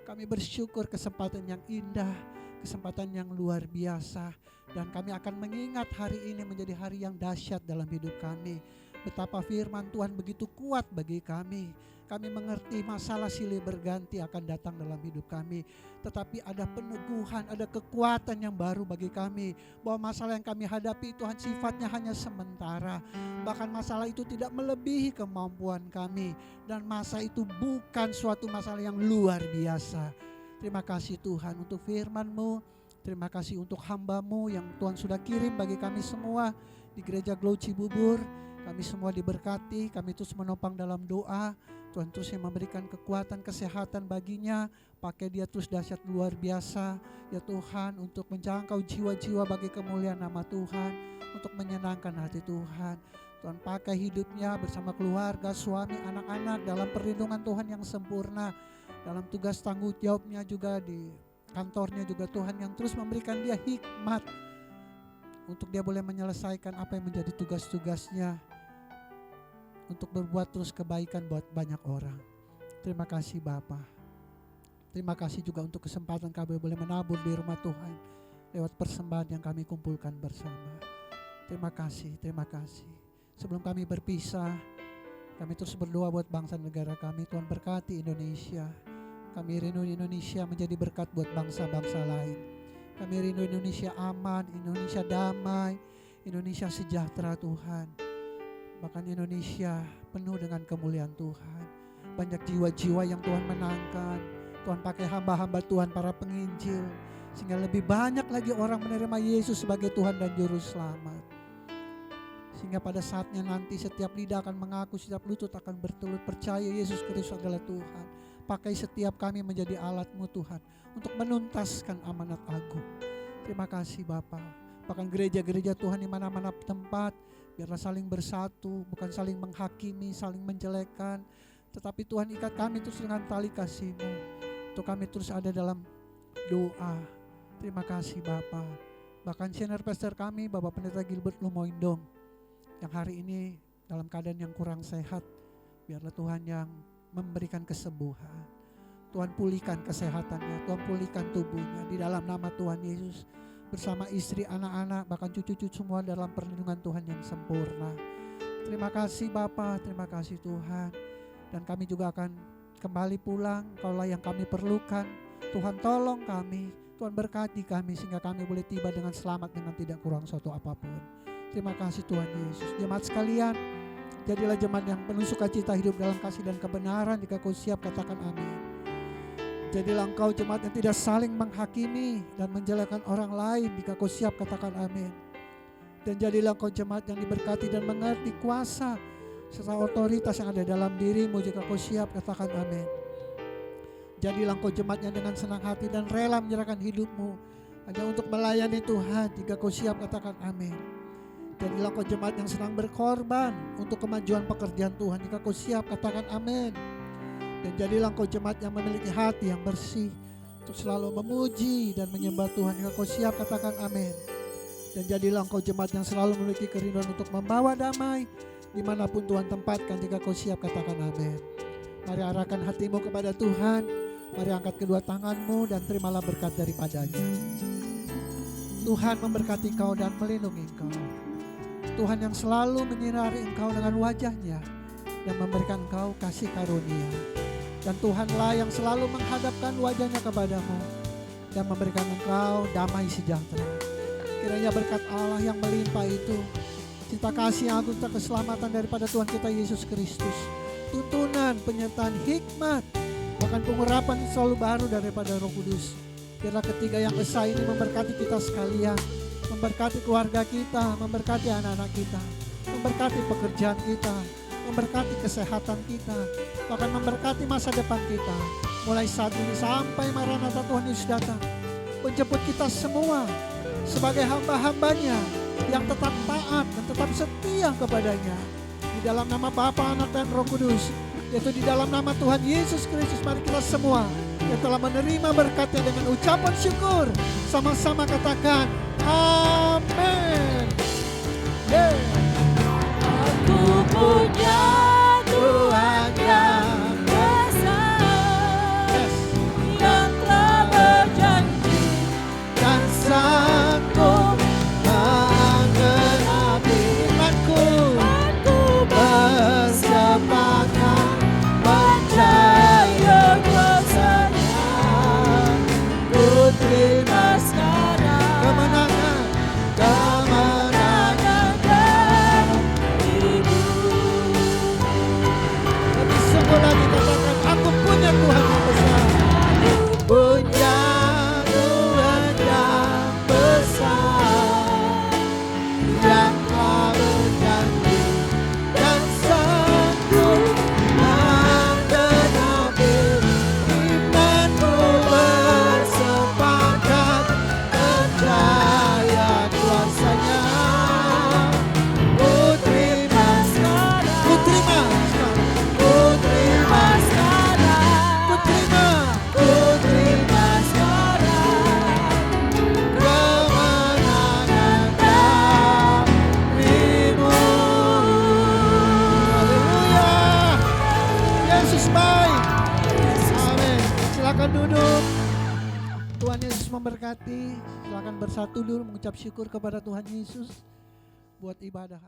Speaker 5: Kami bersyukur kesempatan yang indah, kesempatan yang luar biasa. Dan kami akan mengingat hari ini menjadi hari yang dahsyat dalam hidup kami. Betapa firman Tuhan begitu kuat bagi kami. Kami mengerti masalah silih berganti akan datang dalam hidup kami. Tetapi ada peneguhan, ada kekuatan yang baru bagi kami. Bahwa masalah yang kami hadapi Tuhan sifatnya hanya sementara. Bahkan masalah itu tidak melebihi kemampuan kami. Dan masa itu bukan suatu masalah yang luar biasa. Terima kasih Tuhan untuk firman-Mu. Terima kasih untuk hamba-Mu yang Tuhan sudah kirim bagi kami semua di Gereja Glow Cibubur. Kami semua diberkati, kami terus menopang dalam doa. Tuhan terus yang memberikan kekuatan, kesehatan baginya. Pakai dia terus dahsyat luar biasa. Ya Tuhan, untuk menjangkau jiwa-jiwa bagi kemuliaan nama Tuhan. Untuk menyenangkan hati Tuhan. Tuhan pakai hidupnya bersama keluarga, suami, anak-anak dalam perlindungan Tuhan yang sempurna. Dalam tugas tanggung jawabnya juga di kantornya juga Tuhan yang terus memberikan dia hikmat untuk dia boleh menyelesaikan apa yang menjadi tugas-tugasnya untuk berbuat terus kebaikan buat banyak orang. Terima kasih Bapa. Terima kasih juga untuk kesempatan kami boleh menabur di rumah Tuhan lewat persembahan yang kami kumpulkan bersama. Terima kasih, terima kasih. Sebelum kami berpisah, kami terus berdoa buat bangsa negara kami. Tuhan berkati Indonesia. Kami rindu Indonesia menjadi berkat buat bangsa-bangsa lain. Kami rindu Indonesia aman, Indonesia damai, Indonesia sejahtera Tuhan. Bahkan Indonesia penuh dengan kemuliaan Tuhan. Banyak jiwa-jiwa yang Tuhan menangkan. Tuhan pakai hamba-hamba Tuhan, para penginjil. Sehingga lebih banyak lagi orang menerima Yesus sebagai Tuhan dan Juru Selamat. Sehingga pada saatnya nanti setiap lidah akan mengaku, setiap lutut akan bertelut percaya Yesus Kristus adalah Tuhan. Pakai setiap kami menjadi alat-Mu Tuhan untuk menuntaskan amanat agung. Terima kasih Bapa. Bahkan gereja-gereja Tuhan di mana-mana tempat, biarlah saling bersatu, bukan saling menghakimi, saling menjelekkan. Tetapi Tuhan ikat kami terus dengan tali kasih-Mu. Untuk kami terus ada dalam doa. Terima kasih Bapa. Bahkan senior pastor kami, Bapak Pendeta Gilbert Lumoindong, yang hari ini dalam keadaan yang kurang sehat, biarlah Tuhan yang memberikan kesembuhan. Tuhan pulihkan kesehatannya, Tuhan pulihkan tubuhnya di dalam nama Tuhan Yesus. Bersama istri, anak-anak, bahkan cucu-cucu semua dalam perlindungan Tuhan yang sempurna. Terima kasih Bapa, terima kasih Tuhan. Dan kami juga akan kembali pulang, Kaulah yang kami perlukan. Tuhan tolong kami, Tuhan berkati kami sehingga kami boleh tiba dengan selamat dengan tidak kurang suatu apapun. Terima kasih Tuhan Yesus. Jemaat sekalian, jadilah jemaat yang penuh sukacita, hidup dalam kasih dan kebenaran. Jika kau siap, katakan amin. Jadilah engkau jemaat yang tidak saling menghakimi dan menjelekkan orang lain. Jika kau siap, katakan amin. Dan jadilah engkau jemaat yang diberkati dan mengerti kuasa serta otoritas yang ada dalam dirimu. Jika kau siap, katakan amin. Jadilah engkau jemaat yang dengan senang hati dan rela menyerahkan hidupmu hanya untuk melayani Tuhan. Jika kau siap, katakan amin. Jadilah kau jemaat yang senang berkorban untuk kemajuan pekerjaan Tuhan. Jika kau siap, katakan amin. Dan jadilah kau jemaat yang memiliki hati yang bersih untuk selalu memuji dan menyembah Tuhan. Jika kau siap, katakan amin. Dan jadilah kau jemaat yang selalu memiliki kerinduan untuk membawa damai dimanapun Tuhan tempatkan. Jika kau siap, katakan amin. Mari arahkan hatimu kepada Tuhan. Mari angkat kedua tanganmu dan terimalah berkat daripadanya. Tuhan memberkati kau dan melindungi kau. Tuhan yang selalu menyinari engkau dengan wajahnya dan memberikan engkau kasih karunia. Dan Tuhanlah yang selalu menghadapkan wajahnya kepadamu dan memberikan engkau damai sejahtera. Kiranya berkat Allah yang melimpah itu, cinta kasih yang agung, keselamatan daripada Tuhan kita Yesus Kristus, tuntunan, penyertaan, hikmat, bahkan pengurapan selalu baru daripada Roh Kudus. Biarlah ketiga yang esa ini memberkati kita sekalian, memberkati keluarga kita, memberkati anak-anak kita, memberkati pekerjaan kita, memberkati kesehatan kita, bahkan memberkati masa depan kita. Mulai saat ini sampai Maranatha Tuhan Yesus datang, menjemput kita semua sebagai hamba-hambanya yang tetap taat dan tetap setia kepadanya. Di dalam nama Bapa, Anak dan Roh Kudus, yaitu di dalam nama Tuhan Yesus Kristus, mari kita semua yang telah menerima berkatnya dengan ucapan syukur sama-sama katakan amin.
Speaker 1: Aku punya Tuhan yang besar, yang telah berjanji
Speaker 5: Dan sanggup menggenapi imanku, bersepakat percaya kuasa-Nya. Ku terima sekarang kemenangan darimu. Lebih sungguh lagi katakan, aku punya Tuhan yang besar. Punya Tuhan yang besar, yang telah berjanji dan sanggup menggenapi imanku, bersepakat percaya kuasa-Nya. Ku terima sekarang, ku terima sekarang, ku terima sekarang, ku terima sekarang kemenangan darimu. Haleluya, Yesus baik. Amin. Silakan duduk. Tuhan Yesus memberkati. Silakan bersatu dulu mengucap syukur kepada Tuhan Yesus buat ibadah.